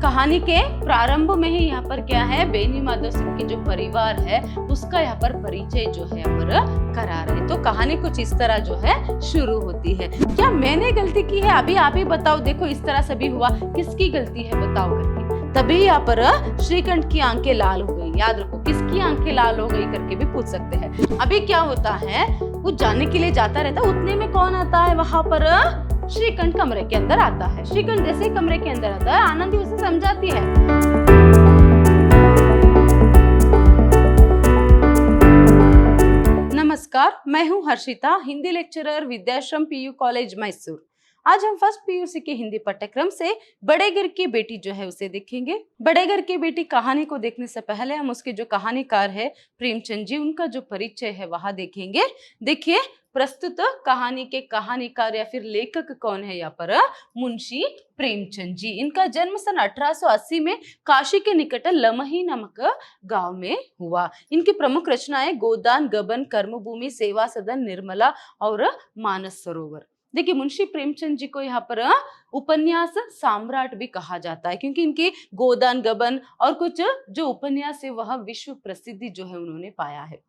कहानी के प्रारंभ में ही यहाँ पर क्या है, बेनी माधव सिंह के जो परिवार है उसका यहाँ पर परिचय जो है यहाँ पर करा रहे। तो कहानी कुछ इस तरह जो है शुरू होती है। क्या मैंने गलती की है, अभी आप ही बताओ, देखो इस तरह से भी हुआ, किसकी गलती है बताओ करके। तभी यहाँ पर श्रीकंठ की आंखें लाल हो गई। याद रखो, किसकी आंखें लाल हो गई करके भी पूछ सकते हैं। अभी क्या होता है, वो जाने के लिए जाता रहता, उतने में कौन आता है वहां पर, श्रीकंठ कमरे के अंदर आता है। श्रीकंठ जैसे ही कमरे के अंदर आता है, आनंदी उसे समझाती है। नमस्कार, मैं हूं Harshita, Hindi lecturer, Vidyashram PU college Mysore. आज हम फर्स्ट पीयूसी के हिंदी पाठ्यक्रम से बड़े घर की बेटी जो है उसे देखेंगे। बड़े घर की बेटी कहानी को देखने से पहले हम उसके जो कहानीकार है प्रेमचंद जी, उनका जो परिचय है वहां देखेंगे। देखिए, प्रस्तुत कहानी के कहानीकार या फिर लेखक कौन है, यहाँ पर मुंशी प्रेमचंद जी। इनका जन्म सन 1880 में काशी के निकट लमही नामक गांव में हुआ। इनकी प्रमुख रचनाएं गोदान, गबन, कर्मभूमि, सेवा सदन, निर्मला और मानस सरोवर। देखिए, मुंशी प्रेमचंद जी को यहाँ पर उपन्यास सम्राट भी कहा जाता है, क्योंकि इनके गोदान, गबन और कुछ जो उपन्यास है वह विश्व प्रसिद्धि जो है उन्होंने पाया है।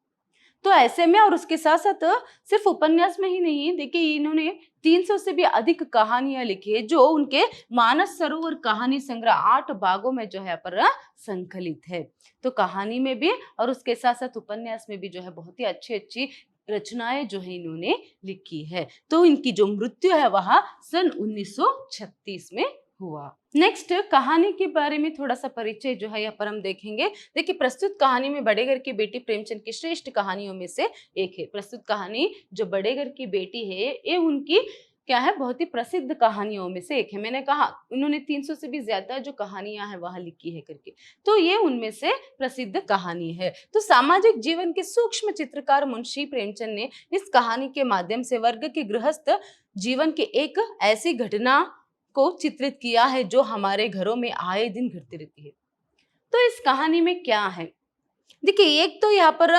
तो ऐसे में, और उसके साथ साथ सिर्फ उपन्यास में ही नहीं, देखिए इन्होंने 300 से भी अधिक कहानियां लिखी है, जो उनके मानस सरोवर कहानी संग्रह 8 भागों में जो है पर संकलित है। तो कहानी में भी और उसके साथ साथ उपन्यास में भी जो है बहुत ही अच्छी अच्छी रचनाएं जो है इन्होंने लिखी है। तो इनकी जो मृत्यु है वह सन 1936 में हुआ। नेक्स्ट, कहानी के बारे में थोड़ा सा परिचय जो है यहाँ पर हम देखेंगे। देखिए, प्रस्तुत कहानी में बड़े घर की बेटी प्रेमचंद की श्रेष्ठ कहानियों में से एक है। प्रस्तुत कहानी जो बड़े घर की बेटी है, ये उनकी क्या है, बहुत ही प्रसिद्ध कहानियों में से एक है। मैंने कहा उन्होंने 300 से भी ज्यादा जो कहानियां हैं वहां लिखी है करके, तो ये उनमें से प्रसिद्ध कहानी है। तो सामाजिक जीवन के सूक्ष्म चित्रकार मुंशी प्रेमचंद ने इस कहानी के माध्यम से वर्ग के गृहस्थ जीवन के एक ऐसी घटना को चित्रित किया है जो हमारे घरों में आए दिन घटती रहती है। तो इस कहानी में क्या है, देखिए, एक तो यहाँ पर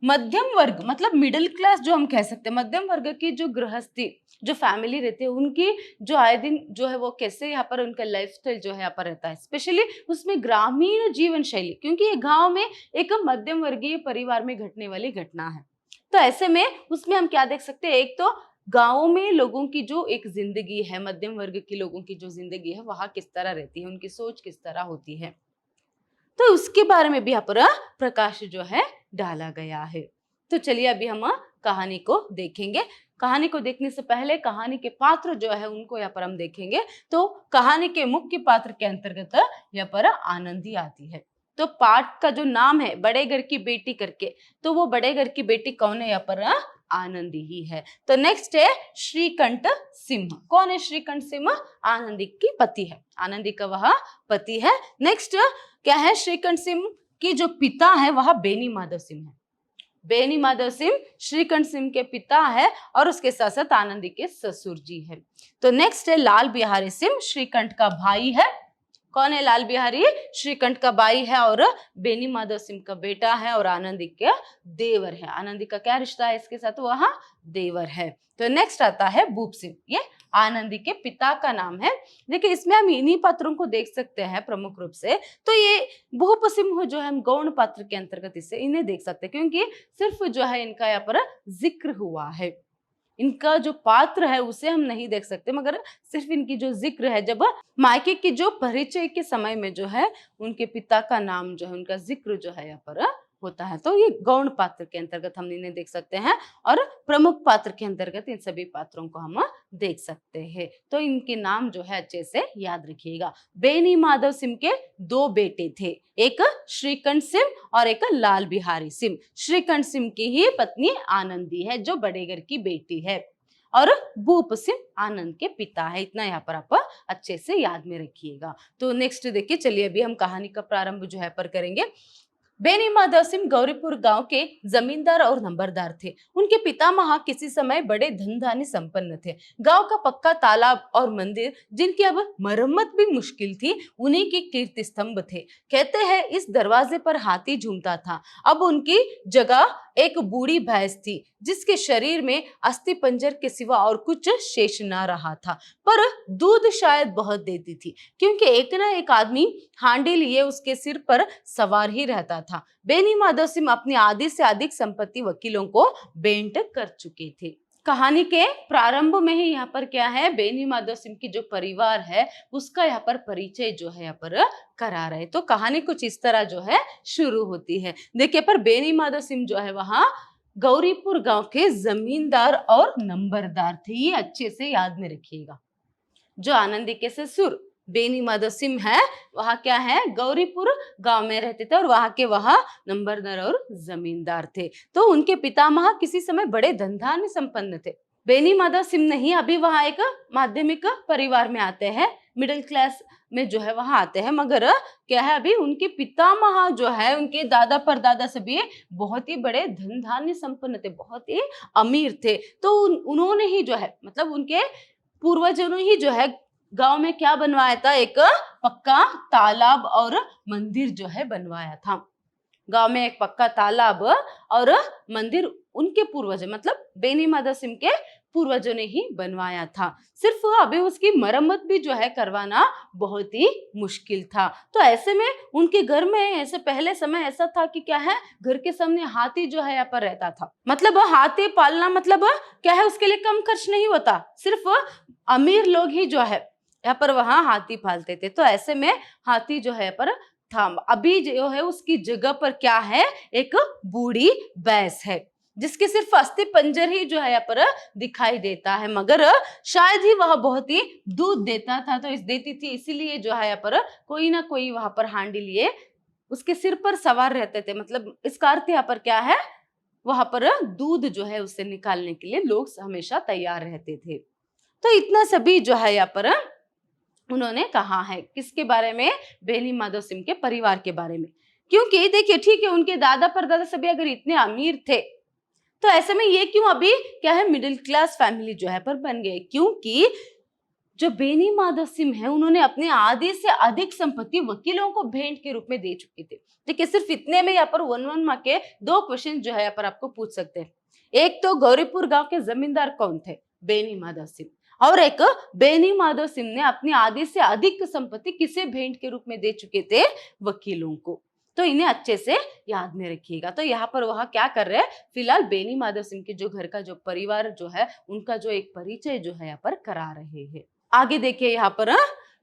मध्यम वर्ग, मतलब मिडिल क्लास जो हम कह सकते हैं, मध्यम वर्ग की जो गृहस्थी, जो फैमिली रहती है, उनकी जो आए दिन जो है वो कैसे यहाँ पर उनका लाइफस्टाइल जो है यहाँ पर रहता है, स्पेशली उसमें ग्रामीण जीवन शैली, क्योंकि ये गांव में एक मध्यम वर्गीय परिवार में घटने वाली घटना है। तो ऐसे में उसमें हम क्या देख सकते हैं, एक तो गाँव में लोगों की जो एक जिंदगी है, मध्यम वर्ग के लोगों की जो जिंदगी है वह किस तरह रहती है, उनकी सोच किस तरह होती है, तो उसके बारे में भी यहाँ पर प्रकाश जो है डाला गया है। तो चलिए अभी हम कहानी को देखेंगे। कहानी को देखने से पहले कहानी के पात्र जो है उनको यहाँ पर हम देखेंगे। तो कहानी के मुख्य पात्र के अंतर्गत यहाँ पर आनंदी आती है। तो पाठ का जो नाम है बड़े घर की बेटी करके, तो वो बड़े घर की बेटी कौन है, यहाँ पर आनंदी ही है। तो नेक्स्ट है श्रीकंठ सिंह। कौन है श्रीकंठ सिंह? आनंदी की पति है, आनंदी का वह पति है। नेक्स्ट क्या है, श्रीकंठ सिंह की जो पिता है वह बेनी माधव सिंह है। बेनी माधव सिंह श्रीकंठ सिंह के पिता है और उसके साथ साथ आनंदी के ससुर जी है। तो नेक्स्ट है लाल बिहारी सिंह, श्रीकंठ का भाई है। कौन है लाल बिहारी? श्रीकंठ का भाई है और बेनी माधव सिंह का बेटा है और आनंदी का देवर है। आनंदी का क्या रिश्ता है इसके साथ? वह देवर है। तो नेक्स्ट आता है भूप सिंह, ये आनंदी के पिता का नाम है। देखिए, इसमें हम इन्हीं पात्रों को देख सकते हैं प्रमुख रूप से। तो ये भूप सिंह जो है हम गौण पात्र के अंतर्गत इसे इन्हें देख सकते हैं, क्योंकि सिर्फ जो है इनका यहाँ पर जिक्र हुआ है, इनका जो पात्र है उसे हम नहीं देख सकते, मगर सिर्फ इनकी जो जिक्र है, जब मायके की जो परिचय के समय में जो है उनके पिता का नाम जो है, उनका जिक्र जो है यहाँ पर होता है। तो ये गौण पात्र के अंतर्गत हम इन्हें देख सकते हैं और प्रमुख पात्र के अंतर्गत इन सभी पात्रों को हम देख सकते हैं। तो इनके नाम जो है अच्छे से याद रखिएगा। बेनी माधव सिंह के 2 बेटे थे, एक श्रीकंठ सिंह और एक लाल बिहारी सिंह। श्रीकंठ सिंह की ही पत्नी आनंदी है जो बड़े घर की बेटी है और भूप सिंह आनंद के पिता है। इतना यहाँ पर आप अच्छे से याद में रखिएगा। तो नेक्स्ट देखिए, चलिए अभी हम कहानी का प्रारंभ जो है पर करेंगे। बेनी माधव सिंह गौरीपुर गांव के जमींदार और नंबरदार थे। उनके पितामह किसी समय बड़े धन धान्य संपन्न थे। गांव का पक्का तालाब और मंदिर, जिनकी अब मरम्मत भी मुश्किल थी, उन्हीं की कीर्ति स्तंभ थे। कहते हैं इस दरवाजे पर हाथी झूमता था। अब उनकी जगह एक बूढ़ी भैंस थी, जिसके शरीर में अस्थि पंजर के सिवा और कुछ शेष ना रहा था, पर दूध शायद बहुत देती थी, क्योंकि एक ना एक आदमी हांडी लिए उसके सिर पर सवार ही रहता था। बेनी माधव सिंह अपनी आधी से अधिक संपत्ति वकीलों को भेंट कर चुके थे। कहानी के प्रारंभ में ही यहाँ पर क्या है, बेनी माधव सिंह की जो परिवार है उसका यहाँ पर परिचय जो है यहाँ पर करा रहे। तो कहानी कुछ इस तरह जो है शुरू होती है। देखिए, पर बेनी माधव सिंह जो है वहां गौरीपुर गांव के जमींदार और नंबरदार थे। ये अच्छे से याद में रखिएगा। जो आनंदी के ससुर बेनी माधव सिंह है, वहां क्या है, गौरीपुर गांव में रहते थे और वहां के वहां नंबरदार और जमींदार थे। तो उनके पितामह किसी समय बड़े धनधान्य संपन्न थे। बेनी माधव सिंह नहीं, अभी वहां एक माध्यमिक परिवार में आते हैं, मिडिल क्लास में जो है वहां आते हैं, मगर क्या है, अभी उनके पितामह जो है, उनके दादा परदादा से भी बहुत ही बड़े धन धान्य संपन्न थे, बहुत ही अमीर थे। तो उन्होंने ही जो है, मतलब उनके पूर्वजों ने ही जो है गांव में क्या बनवाया था, एक पक्का तालाब और मंदिर जो है बनवाया था। गांव में एक पक्का तालाब और मंदिर उनके पूर्वज, मतलब बेनी माधव सिंह के पूर्वजों ने ही बनवाया था। सिर्फ अभी उसकी मरम्मत भी जो है करवाना बहुत ही मुश्किल था। तो ऐसे में उनके घर में ऐसे पहले समय ऐसा था कि क्या है, घर के सामने हाथी जो है यहाँ पर रहता था। मतलब हाथी पालना मतलब क्या है, उसके लिए कम खर्च नहीं होता, सिर्फ अमीर लोग ही जो है यहाँ पर वहां हाथी पालते थे। तो ऐसे में हाथी जो है पर था। अभी जो है उसकी जगह पर क्या है, एक बूढ़ी भैंस है, जिसके सिर्फ अस्थि पंजर ही जो है यहाँ पर दिखाई देता है, मगर शायद ही वह बहुत ही दूध देता था। तो देती थी, इसीलिए जो है यहाँ पर कोई ना कोई वहां पर हांडी लिए उसके सिर पर सवार रहते थे। मतलब इसका अर्थ यहाँ पर क्या है, वहां पर दूध जो है उससे निकालने के लिए लोग हमेशा तैयार रहते थे। तो इतना सभी जो है यहाँ पर उन्होंने कहा है, किसके बारे में, बेनी माधव सिंह के परिवार के बारे में। क्योंकि देखिए, ठीक है, उनके दादा परदादा सभी अगर इतने अमीर थे, तो ऐसे में ये क्यों अभी क्या है, मिडिल क्लास फैमिली जो है पर बन गए, क्योंकि जो बेनी माधव सिंह है उन्होंने अपने आधे से अधिक संपत्ति वकीलों को भेंट के रूप में दे चुके थे। देखिए, सिर्फ इतने में यहाँ पर 1-1 मार्क के 2 क्वेश्चन जो है यहाँ पर आपको पूछ सकते हैं। एक तो गौरीपुर गांव के जमींदार कौन थे, बेनी माधव सिंह, और एक बेनी माधव सिंह ने अपनी आधी से अधिक संपत्ति किसे भेंट के रूप में दे चुके थे, वकीलों को। तो इन्हें अच्छे से याद में रखिएगा। तो यहाँ पर वह क्या कर रहे हैं, फिलहाल बेनी माधव सिंह के जो घर का जो परिवार जो है उनका जो एक परिचय जो है यहाँ पर करा रहे हैं। आगे देखिए, यहाँ पर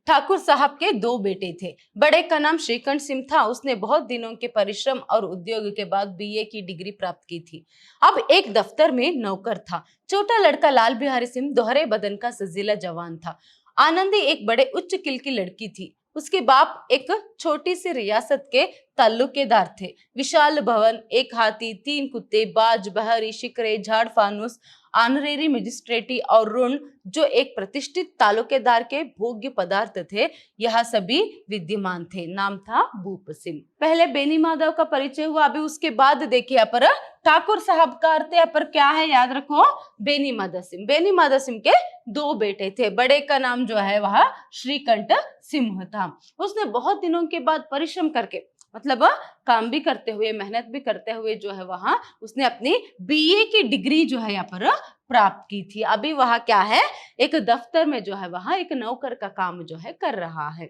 ठाकुर साहब के 2 बेटे थे। बड़े का नाम श्रीकंठ सिंह था। उसने बहुत दिनों के परिश्रम और उद्योग के बाद बीए की डिग्री प्राप्त की थी। अब एक दफ्तर में नौकर था। छोटा लड़का लाल बिहारी सिंह दोहरे बदन का सजीला जवान था। आनंदी एक बड़े उच्च किल की लड़की थी। उसके बाप एक छोटी सी रियासत के ताल्लुकेदार थे। विशाल भवन, एक हाथी, 3 कुत्ते, बाज, बहरी, शिकरे, झाड़ फानूस, ऑनरेरी मजिस्ट्रेटी और ऋण जो एक प्रतिष्ठित तालुकेदार के भोग्य पदार्थ थे, यह सभी विद्यमान थे। नाम था भूप सिंह। पहले बेनी माधव का परिचय हुआ, अभी उसके बाद देखिए यहाँ पर ठाकुर साहब का अर्थ यहाँ पर क्या है, याद रखो, बेनी माधव सिंह। बेनी माधव सिंह के 2 बेटे थे। बड़े का नाम जो है वह श्रीकंठ सिंह था। उसने बहुत दिनों के बाद परिश्रम करके, मतलब काम भी करते हुए, मेहनत भी करते हुए जो है वहां उसने अपनी बीए की डिग्री जो है यहाँ पर प्राप्त की थी। अभी वहां क्या है, एक दफ्तर में जो है वहां एक नौकर का काम जो है कर रहा है।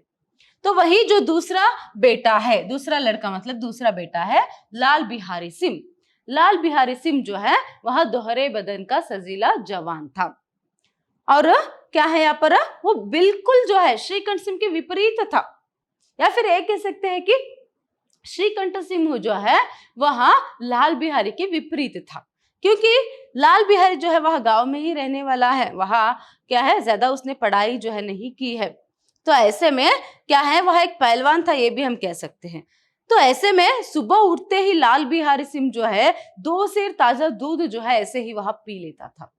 तो वही जो दूसरा बेटा है, दूसरा लड़का मतलब दूसरा बेटा है लाल बिहारी सिंह। लाल बिहारी सिंह जो है वह दोहरे बदन का सजीला जवान था, और क्या है यहाँ पर, वो बिल्कुल जो है श्रीकंठ सिंह के विपरीत था, या फिर ये कह सकते हैं कि श्रीकंठ सिंह जो है वह लाल बिहारी के विपरीत था। क्योंकि लाल बिहारी जो है वह गांव में ही रहने वाला है, वह क्या है, ज्यादा उसने पढ़ाई जो है नहीं की है। तो ऐसे में क्या है, वह एक पहलवान था, ये भी हम कह सकते हैं। तो ऐसे में सुबह उठते ही लाल बिहारी सिंह जो है 2 सेर ताजा दूध जो है ऐसे ही वह पी लेता था।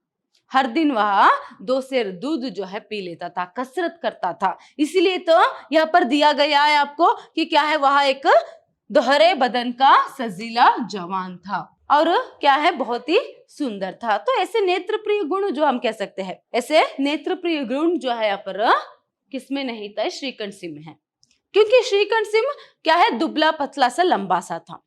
हर दिन वह 2 सेर दूध जो है पी लेता था, कसरत करता था। इसीलिए तो यहाँ पर दिया गया है आपको कि क्या है, वह एक दोहरे बदन का सजीला जवान था और क्या है, बहुत ही सुंदर था। तो ऐसे नेत्र प्रिय गुण जो हम कह सकते हैं, ऐसे नेत्र प्रिय गुण जो है यहाँ पर किसमें नहीं था, श्रीकंठ सिंह में है। क्योंकि श्रीकंठ सिंह क्या है, दुबला पतला सा लंबा सा था।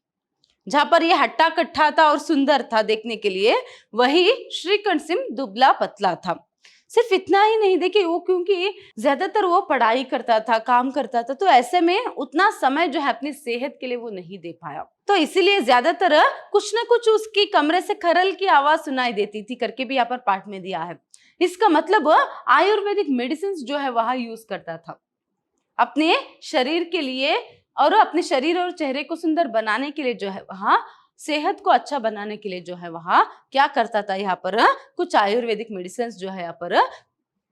जहां पर ये हट्टा कट्ठा था और सुंदर था देखने के लिए, वही श्रीकंठ सिंह दुबला पतला था। सिर्फ इतना ही नहीं, देखिए वो क्योंकि ज्यादातर वो पढ़ाई करता था, काम करता था, तो ऐसे में उतना समय जो है अपनी सेहत के लिए वो नहीं दे पाया। तो इसीलिए ज्यादातर कुछ ना कुछ उसकी कमरे से खरल की आवाज सुनाई देती थी करके भी यहाँ पर पाठ में दिया है। इसका मतलब आयुर्वेदिक मेडिसिन जो है वह यूज करता था अपने शरीर के लिए, और अपने शरीर और चेहरे को सुंदर बनाने के लिए जो है वहाँ, सेहत को अच्छा बनाने के लिए जो है वहाँ क्या करता था, यहाँ पर कुछ आयुर्वेदिक मेडिसिन जो है यहाँ पर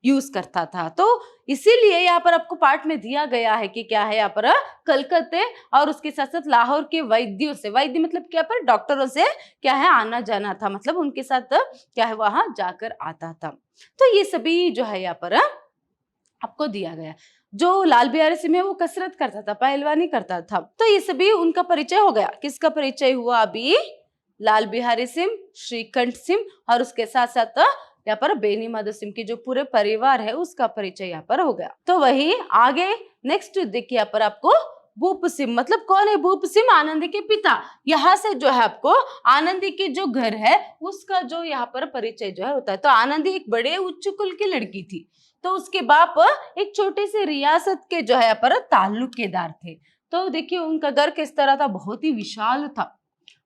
यूज करता था। तो इसीलिए यहाँ पर आपको पाठ में दिया गया है कि क्या है, यहाँ पर कलकत्ते और उसके साथ साथ लाहौर के वैद्यों से, वैद्य मतलब क्या पर डॉक्टरों से क्या है आना जाना था, मतलब उनके साथ क्या है वहां जाकर आता था। तो ये सभी जो है यहाँ पर आपको दिया गया। जो लाल बिहारी सिंह है वो कसरत करता था, पहलवानी करता था। तो ये सभी उनका परिचय हो गया। किसका परिचय हुआ अभी, लाल बिहारी सिंह, श्रीकंठ सिंह और उसके साथ साथ यहाँ पर बेनी माधव सिंह की जो पूरे परिवार है उसका परिचय यहाँ पर हो गया। तो वही आगे नेक्स्ट देखिए यहाँ पर आपको भूप सिंह, मतलब कौन है भूप सिंह, आनंदी के पिता। यहाँ से जो है आपको आनंदी के जो घर है उसका जो यहाँ पर परिचय जो है होता है। तो आनंदी एक बड़े उच्च कुल की लड़की थी, तो उसके बाप एक छोटे से रियासत के जो है यहाँ पर ताल्लुकेदार थे। तो देखिए उनका घर किस तरह था, बहुत ही विशाल था।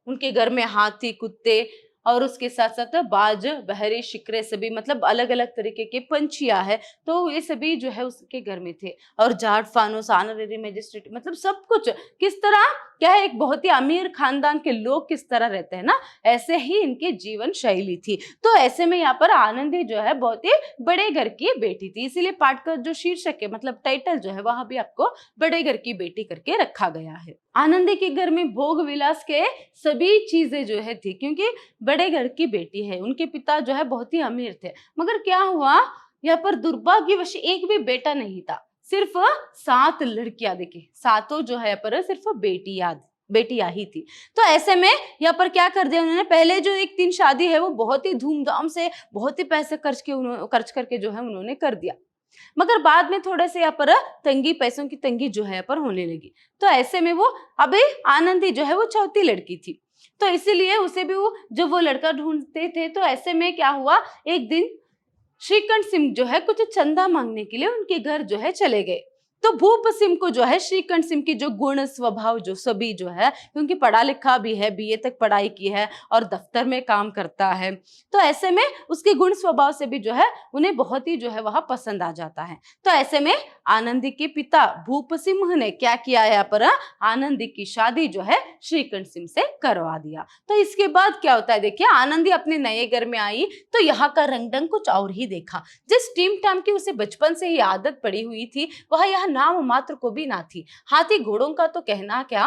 उनके घर में हाथी, कुत्ते और उसके साथ साथ बाज, बहरी, शिकरे सभी, मतलब अलग अलग तरीके के पंछियां है, तो ये सभी जो है उसके घर में थे। और जाट, फानूस, ऑनरेरी मैजिस्ट्रेट, मतलब सब कुछ किस तरह क्या है, एक बहुत ही अमीर खानदान के लोग किस तरह रहते हैं ना, ऐसे ही इनकी जीवन शैली थी। तो ऐसे में यहाँ पर आनंदी जो है बहुत ही बड़े घर की बेटी थी, इसीलिए पाठ का जो शीर्षक है, मतलब टाइटल जो है वहां भी आपको बड़े घर की बेटी करके रखा गया है। आनंदी के घर में भोग विलास के सभी चीजें जो है थी, क्योंकि बड़े घर की बेटी है, उनके पिता जो है बहुत ही अमीर थे। मगर क्या हुआ, यहाँ पर दुर्भाग्यवश एक भी बेटा नहीं था, सिर्फ 7 लड़कियां। देखिए सातों जो है पर सिर्फ बेटियां ही थी। तो ऐसे में यहाँ पर क्या कर दिया उन्होंने, पहले जो एक 3 शादी है वो बहुत ही धूमधाम से, बहुत ही पैसे खर्च करके जो है उन्होंने कर दिया। मगर बाद में थोड़े से यहाँ पर तंगी, पैसों की तंगी जो है यहाँ पर होने लगी। तो ऐसे में वो अभी आनंदी जो है वो चौथी लड़की थी, तो इसीलिए उसे भी जब वो लड़का ढूंढते थे, तो ऐसे में क्या हुआ, एक दिन श्रीकंठ सिंह जो है कुछ चंदा मांगने के लिए उनके घर जो है चले गए। तो भूप सिंह को जो है श्रीकंठ सिंह की जो गुण स्वभाव जो सभी जो है, क्योंकि पढ़ा लिखा भी है, बीए तक पढ़ाई की है और दफ्तर में काम करता है, तो ऐसे में उसके गुण स्वभाव से भी जो है उन्हें बहुत ही जो है वह पसंद आ जाता है। तो ऐसे में आनंदी के पिता भूप सिंह ने क्या किया, यहाँ पर आनंदी की शादी जो है श्रीकंठ सिंह से करवा दिया। तो इसके बाद क्या होता है, देखिए आनंदी अपने नए घर में आई तो यहाँ का रंग ढंग कुछ और ही देखा। जिस टीम टाम की उसे बचपन से ही आदत पड़ी हुई थी, वह यह नाम मात्र को भी ना थी। हाथी घोड़ों का तो कहना क्या,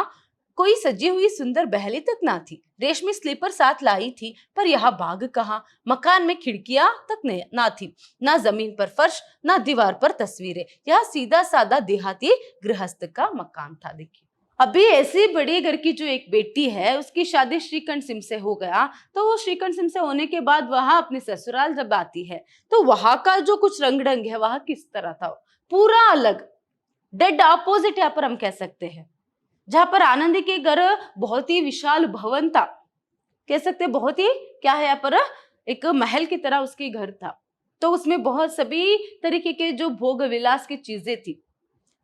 कोई सजी हुई सुंदर बहली तक ना थी। रेशमी स्लीपर साथ लाई थी, पर यहाँ बाग कहाँ, मकान में खिड़कियां तक ना थी, ना जमीन पर फर्श, ना दीवार पर तस्वीरें। यह सीधा साधा देहाती गृहस्थ का मकान था। देखिए अभी ऐसी बड़ी घर की जो एक बेटी है उसकी शादी श्रीकंठ सिंह से हो गया, तो वो श्रीकंठ सिंह से होने के बाद वहां अपने ससुराल जब आती है तो वहां का जो कुछ रंग ढंग है वह किस तरह था, पूरा अलग, डेड ऑपोजिट यहाँ पर हम कह सकते हैं। जहां पर आनंदी के घर बहुत ही विशाल भवन था, कह सकते हैं बहुत ही क्या है यहाँ पर एक महल की तरह उसके घर था, तो उसमें बहुत सभी तरीके के जो भोग विलास की चीजें थी।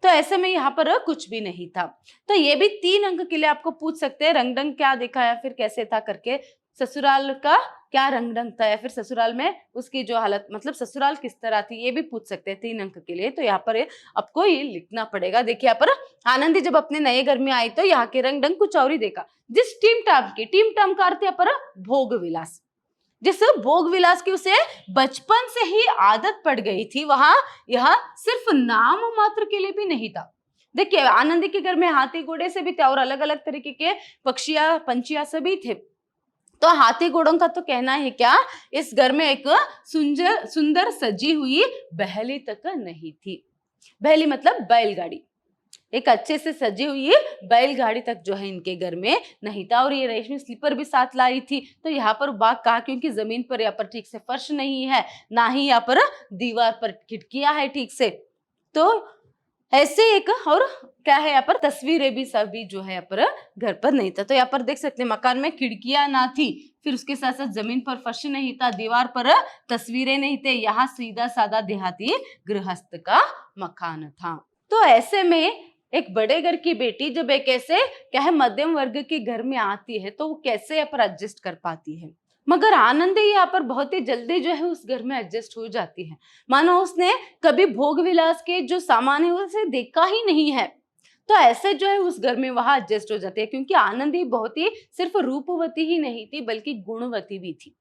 तो ऐसे में यहाँ पर कुछ भी नहीं था। तो ये भी 3 अंक के लिए आपको पूछ सकते हैं, रंग ढंग क्या देखा या फिर कैसे था करके, ससुराल का क्या रंग ढंग था या फिर ससुराल में उसकी जो हालत, मतलब ससुराल किस तरह थी, ये भी पूछ सकते हैं 3 अंक के लिए। तो यहाँ पर आपको ये लिखना पड़ेगा। देखिए यहाँ पर आनंदी जब अपने नए घर में आई तो यहाँ के रंग ढंग कुछ और ही देखा। जिस टीम टाम का अर्थ यहाँ पर भोग विलास, जिस भोग विलास की उसे बचपन से ही आदत पड़ गई थी, वहां यह सिर्फ नाम मात्र के लिए भी नहीं था। देखिए आनंदी के घर में हाथी घोड़े से भी थे और अलग अलग तरीके के पक्षियां पंछियां सभी थे। तो हाथी घोड़ों का तो कहना है क्या, इस घर में एक सुंदर सजी हुई बहली तक नहीं थी। बहली मतलब बैलगाड़ी। एक अच्छे से सजी हुई बैलगाड़ी तक जो है इनके घर में नहीं था, और ये रेशमी स्लीपर भी साथ लाई थी। तो यहाँ पर बाग कहा, क्योंकि जमीन पर यहाँ पर ठीक से फर्श नहीं है, ना ही यहाँ पर दीवार पर खिड़कियां है ठीक से। तो ऐसे एक और क्या है यहाँ पर तस्वीरें भी सभी जो है यहाँ पर घर पर नहीं था। तो यहाँ पर देख सकते हैं मकान में खिड़कियां ना थी, फिर उसके साथ साथ जमीन पर फर्श नहीं था, दीवार पर तस्वीरें नहीं थे, यहाँ सीधा साधा देहाती गृहस्थ का मकान था। तो ऐसे में एक बड़े घर की बेटी जब एक ऐसे क्या है मध्यम वर्ग के घर में आती है तो वो कैसे यहाँ पर एडजस्ट कर पाती है। मगर आनंदी यहाँ पर बहुत ही जल्दी जो है उस घर में एडजस्ट हो जाती है, मानो उसने कभी भोग विलास के जो सामान है उसे देखा ही नहीं है। तो ऐसे जो है उस घर में वहां एडजस्ट हो जाती है, क्योंकि आनंदी बहुत ही सिर्फ रूपवती ही नहीं थी बल्कि गुणवती भी थी।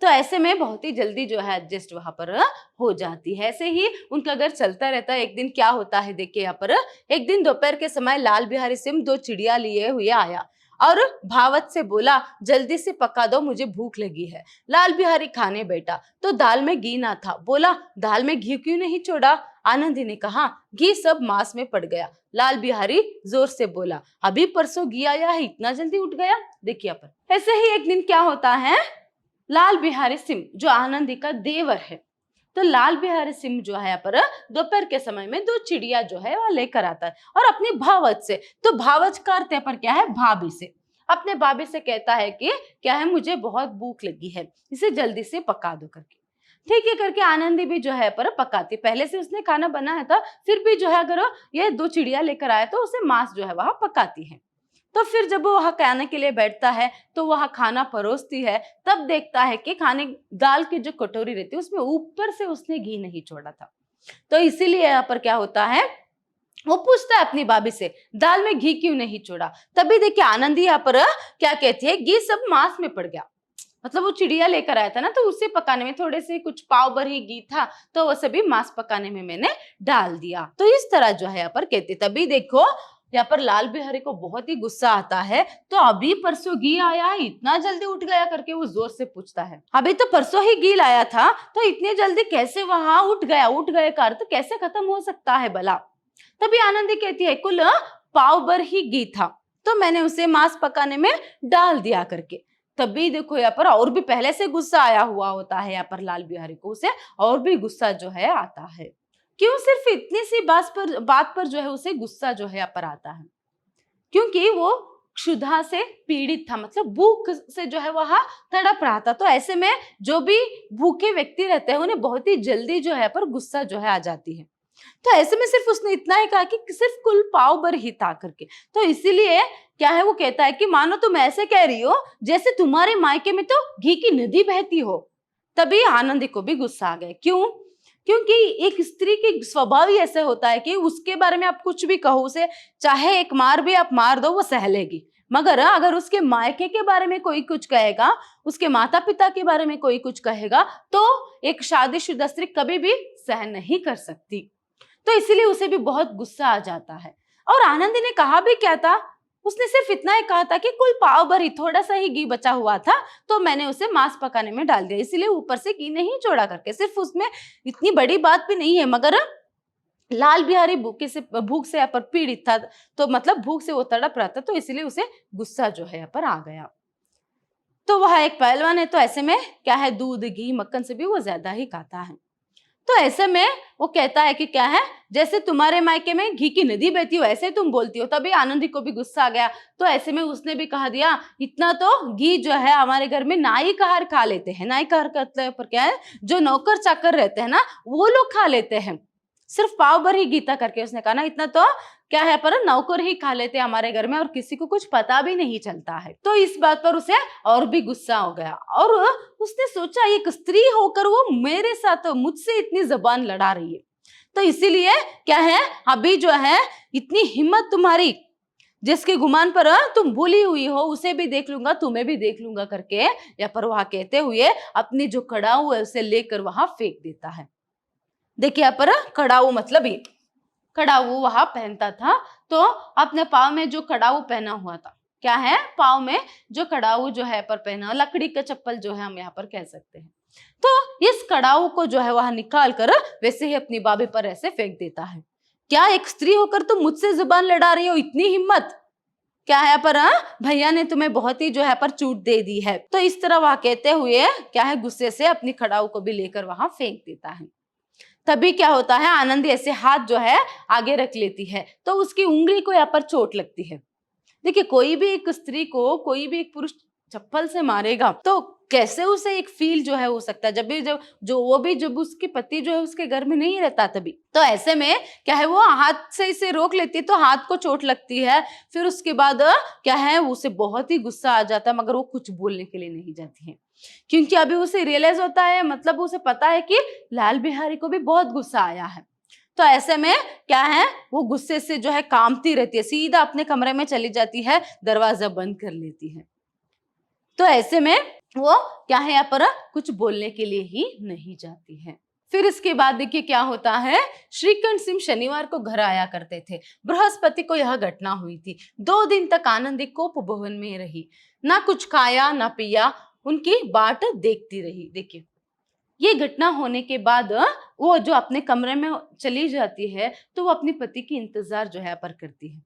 तो ऐसे में बहुत ही जल्दी जो है एडजस्ट वहां पर हो जाती है। ऐसे ही उनका घर चलता रहता है। एक दिन क्या होता है देखिए यहाँ पर, एक दिन दोपहर के समय लाल बिहारी सिंह 2 चिड़िया लिए हुए आया और भावत से बोला, जल्दी से पका दो, मुझे भूख लगी है। लाल बिहारी खाने बैठा तो दाल में घी ना था। बोला, दाल में घी क्यों नहीं छोड़ा? आनंदी ने कहा, घी सब मांस में पड़ गया। लाल बिहारी जोर से बोला, अभी परसों घी आया है, इतना जल्दी उठ गया? देखिए यहाँ पर ऐसे ही एक दिन क्या होता है, लाल बिहारी सिंह जो आनंदी का देवर है, तो लाल बिहारी सिंह जो है यहाँ पर दोपहर के समय में 2 चिड़िया जो है वह लेकर आता है और अपनी भावच से, तो भावच का अर्थ पर क्या है, भाभी से, अपने भाभी से कहता है कि क्या है, मुझे बहुत भूख लगी है, इसे जल्दी से पका दो करके। ठीक है करके आनंदी भी जो है पर पकाती, पहले से उसने खाना बनाया था, फिर भी जो है अगर ये 2 चिड़िया लेकर आए तो उसे मांस जो है वह पकाती है। तो फिर जब वो वहां खाने के लिए बैठता है तो वहां खाना परोसती है, तब देखता है कि खाने दाल की जो कटोरी रहती है उसमें ऊपर से उसने घी नहीं छोड़ा था। तो इसीलिए यहाँ पर क्या होता है, वो पूछता है अपनी भाभी से, दाल में घी क्यों नहीं छोड़ा? तभी देखिए आनंदी यहाँ पर क्या कहती है, घी सब मांस में पड़ गया। मतलब वो चिड़िया लेकर आया था ना, तो उसे पकाने में थोड़े से कुछ पाव भर ही घी था, तो वो सभी मांस पकाने में मैंने डाल दिया। तो इस तरह जो है यहाँ पर कहती, तभी देखो यहाँ पर लाल बिहारी को बहुत ही गुस्सा आता है। तो अभी परसों घी आया है, इतना जल्दी उठ गया करके वो जोर से पूछता है, अभी तो परसों ही घी लाया था, तो इतने जल्दी कैसे वहां उठ गया? उठ गए का अर्थ कैसे खत्म हो सकता है भला? तभी आनंदी कहती है, कुल पाव भर ही घी था, तो मैंने उसे मांस पकाने में डाल दिया करके। तभी देखो यहाँ पर और भी पहले से गुस्सा आया हुआ होता है यहाँ पर लाल बिहारी को, उसे और भी गुस्सा जो है आता है। क्यों सिर्फ इतनी सी बात पर जो है उसे गुस्सा जो है यहाँ पर आता है? क्योंकि वो क्षुधा से पीड़ित था, मतलब भूख से जो है वह तड़प रहा था। तो ऐसे में जो भी भूखे व्यक्ति रहते हैं उन्हें बहुत ही जल्दी जो है पर गुस्सा जो है आ जाती है। तो ऐसे में सिर्फ उसने इतना ही कहा कि सिर्फ कुल पाव भर ही था करके। तो इसीलिए क्या है, वो कहता है कि मानो तुम ऐसे कह रही हो जैसे तुम्हारे मायके में तो घी की नदी बहती हो। तभी आनंदी को भी गुस्सा आ गया। क्यों? क्योंकि एक स्त्री की स्वभाव ही ऐसे होता है कि उसके बारे में आप कुछ भी कहो, उसे चाहे एक मार भी आप मार दो वो सह लेगी, मगर अगर उसके मायके के बारे में कोई कुछ कहेगा, उसके माता पिता के बारे में कोई कुछ कहेगा, तो एक शादीशुदा स्त्री कभी भी सहन नहीं कर सकती। तो इसीलिए उसे भी बहुत गुस्सा आ जाता है। और आनंदी ने कहा भी क्या था, उसने सिर्फ इतना ही कहा था कि कुल पाव भर ही, थोड़ा सा ही घी बचा हुआ था, तो मैंने उसे मांस पकाने में डाल दिया, इसीलिए ऊपर से घी नहीं छोड़ा करके। सिर्फ उसमें इतनी बड़ी बात भी नहीं है, मगर लाल बिहारी भूख से यहाँ पर पीड़ित था, तो मतलब भूख से वो तड़प रहा था, तो इसीलिए उसे गुस्सा जो है यहाँ पर आ गया। तो वह एक पहलवान है, तो ऐसे में क्या है, दूध घी मक्खन से भी वो ज्यादा ही खाता है। तो ऐसे में वो कहता है कि क्या है, जैसे तुम्हारे मायके में घी की नदी बहती हो ऐसे तुम बोलती हो। तभी आनंदी को भी गुस्सा आ गया। तो ऐसे में उसने भी कहा दिया, इतना तो घी जो है हमारे घर में नाई कहार खा लेते हैं। नाई कहार का मतलब पर क्या है, जो नौकर चाकर रहते हैं ना, वो लोग खा लेते हैं। सिर्फ पाव भर ही गीता करके उसने कहा ना, इतना तो क्या है पर नौकर ही खा लेते हैं हमारे घर में, और किसी को कुछ पता भी नहीं चलता है। तो इस बात पर उसे और भी गुस्सा हो गया, और उसने सोचा एक स्त्री होकर वो मेरे साथ मुझसे इतनी जबान लड़ा रही है, तो इसीलिए क्या है, अभी जो है इतनी हिम्मत तुम्हारी, जिसके गुमान पर तुम भूली हुई हो, उसे भी देख लूंगा, तुम्हें भी देख लूंगा करके या पर वहां कहते हुए अपनी जो कड़ाऊ है उसे लेकर वहां फेंक देता है। देखिए यहाँ पर कड़ाऊ मतलब ये कड़ाऊ वहां पहनता था, तो अपने पाँव में जो कड़ाऊ पहना हुआ था, क्या है, पाँव में जो कड़ाऊ जो है पर पहना, लकड़ी का चप्पल जो है हम यहाँ पर कह सकते हैं। तो इस कड़ाऊ को जो है वह निकाल कर वैसे ही अपनी भाभी पर ऐसे फेंक देता है। क्या एक स्त्री होकर तुम मुझसे जुबान लड़ा रही हो, इतनी हिम्मत? क्या है पर भैया ने तुम्हें बहुत ही जो है पर चूट दे दी है। तो इस तरह वह कहते हुए क्या है गुस्से से अपनी खड़ाऊ को भी लेकर वहां फेंक देता है। तभी क्या होता है, आनंदी ऐसे हाथ जो है आगे रख लेती है तो उसकी उंगली को यहाँ पर चोट लगती है। देखिए कोई भी एक स्त्री को कोई भी एक पुरुष चप्पल से मारेगा तो कैसे उसे एक फील जो है हो सकता है, जब भी जब जो वो भी जब उसके पति जो है उसके घर में नहीं रहता तभी। तो ऐसे में क्या है वो हाथ से इसे रोक लेती है तो हाथ को चोट लगती है। फिर उसके बाद क्या है उसे बहुत ही गुस्सा आ जाता है, मगर वो कुछ बोलने के लिए नहीं जाती है क्योंकि अभी उसे रियलाइज होता है, मतलब उसे पता है कि लाल बिहारी को भी बहुत गुस्सा आया है। तो ऐसे में क्या है वो गुस्से से जो है कांपती रहती है, सीधा अपने कमरे में चली जाती है, दरवाजा बंद कर लेती है। तो ऐसे में वो क्या है यहाँ पर कुछ बोलने के लिए ही नहीं जाती है। फिर इसके बाद देखिए क्या होता है, श्रीकंठ सिंह शनिवार को घर आया करते थे। बृहस्पति को यह घटना हुई थी। 2 दिन तक आनंदी कोप भवन में रही, ना कुछ खाया ना पिया, उनकी बाट देखती रही। देखिए ये घटना होने के बाद वो जो अपने कमरे में चली जाती है तो वो अपने पति की इंतजार जो है यहाँ पर करती है,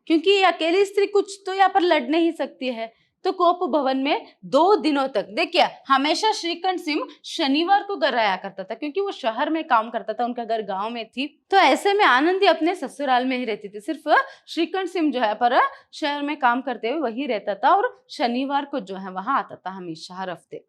क्योंकि ये अकेली स्त्री कुछ तो यहाँ पर लड़ नहीं सकती है। तो कोप भवन में 2 दिनों तक देखिए हमेशा श्रीकंठ सिंह शनिवार को घर आया करता था क्योंकि वो शहर में काम करता था, उनका घर गांव में थी। तो ऐसे में आनंदी अपने ससुराल में ही रहती थी, सिर्फ श्रीकंठ सिंह जो है पर शहर में काम करते हुए वही रहता था और शनिवार को जो है वहां आता था हमेशा हर हफ्ते।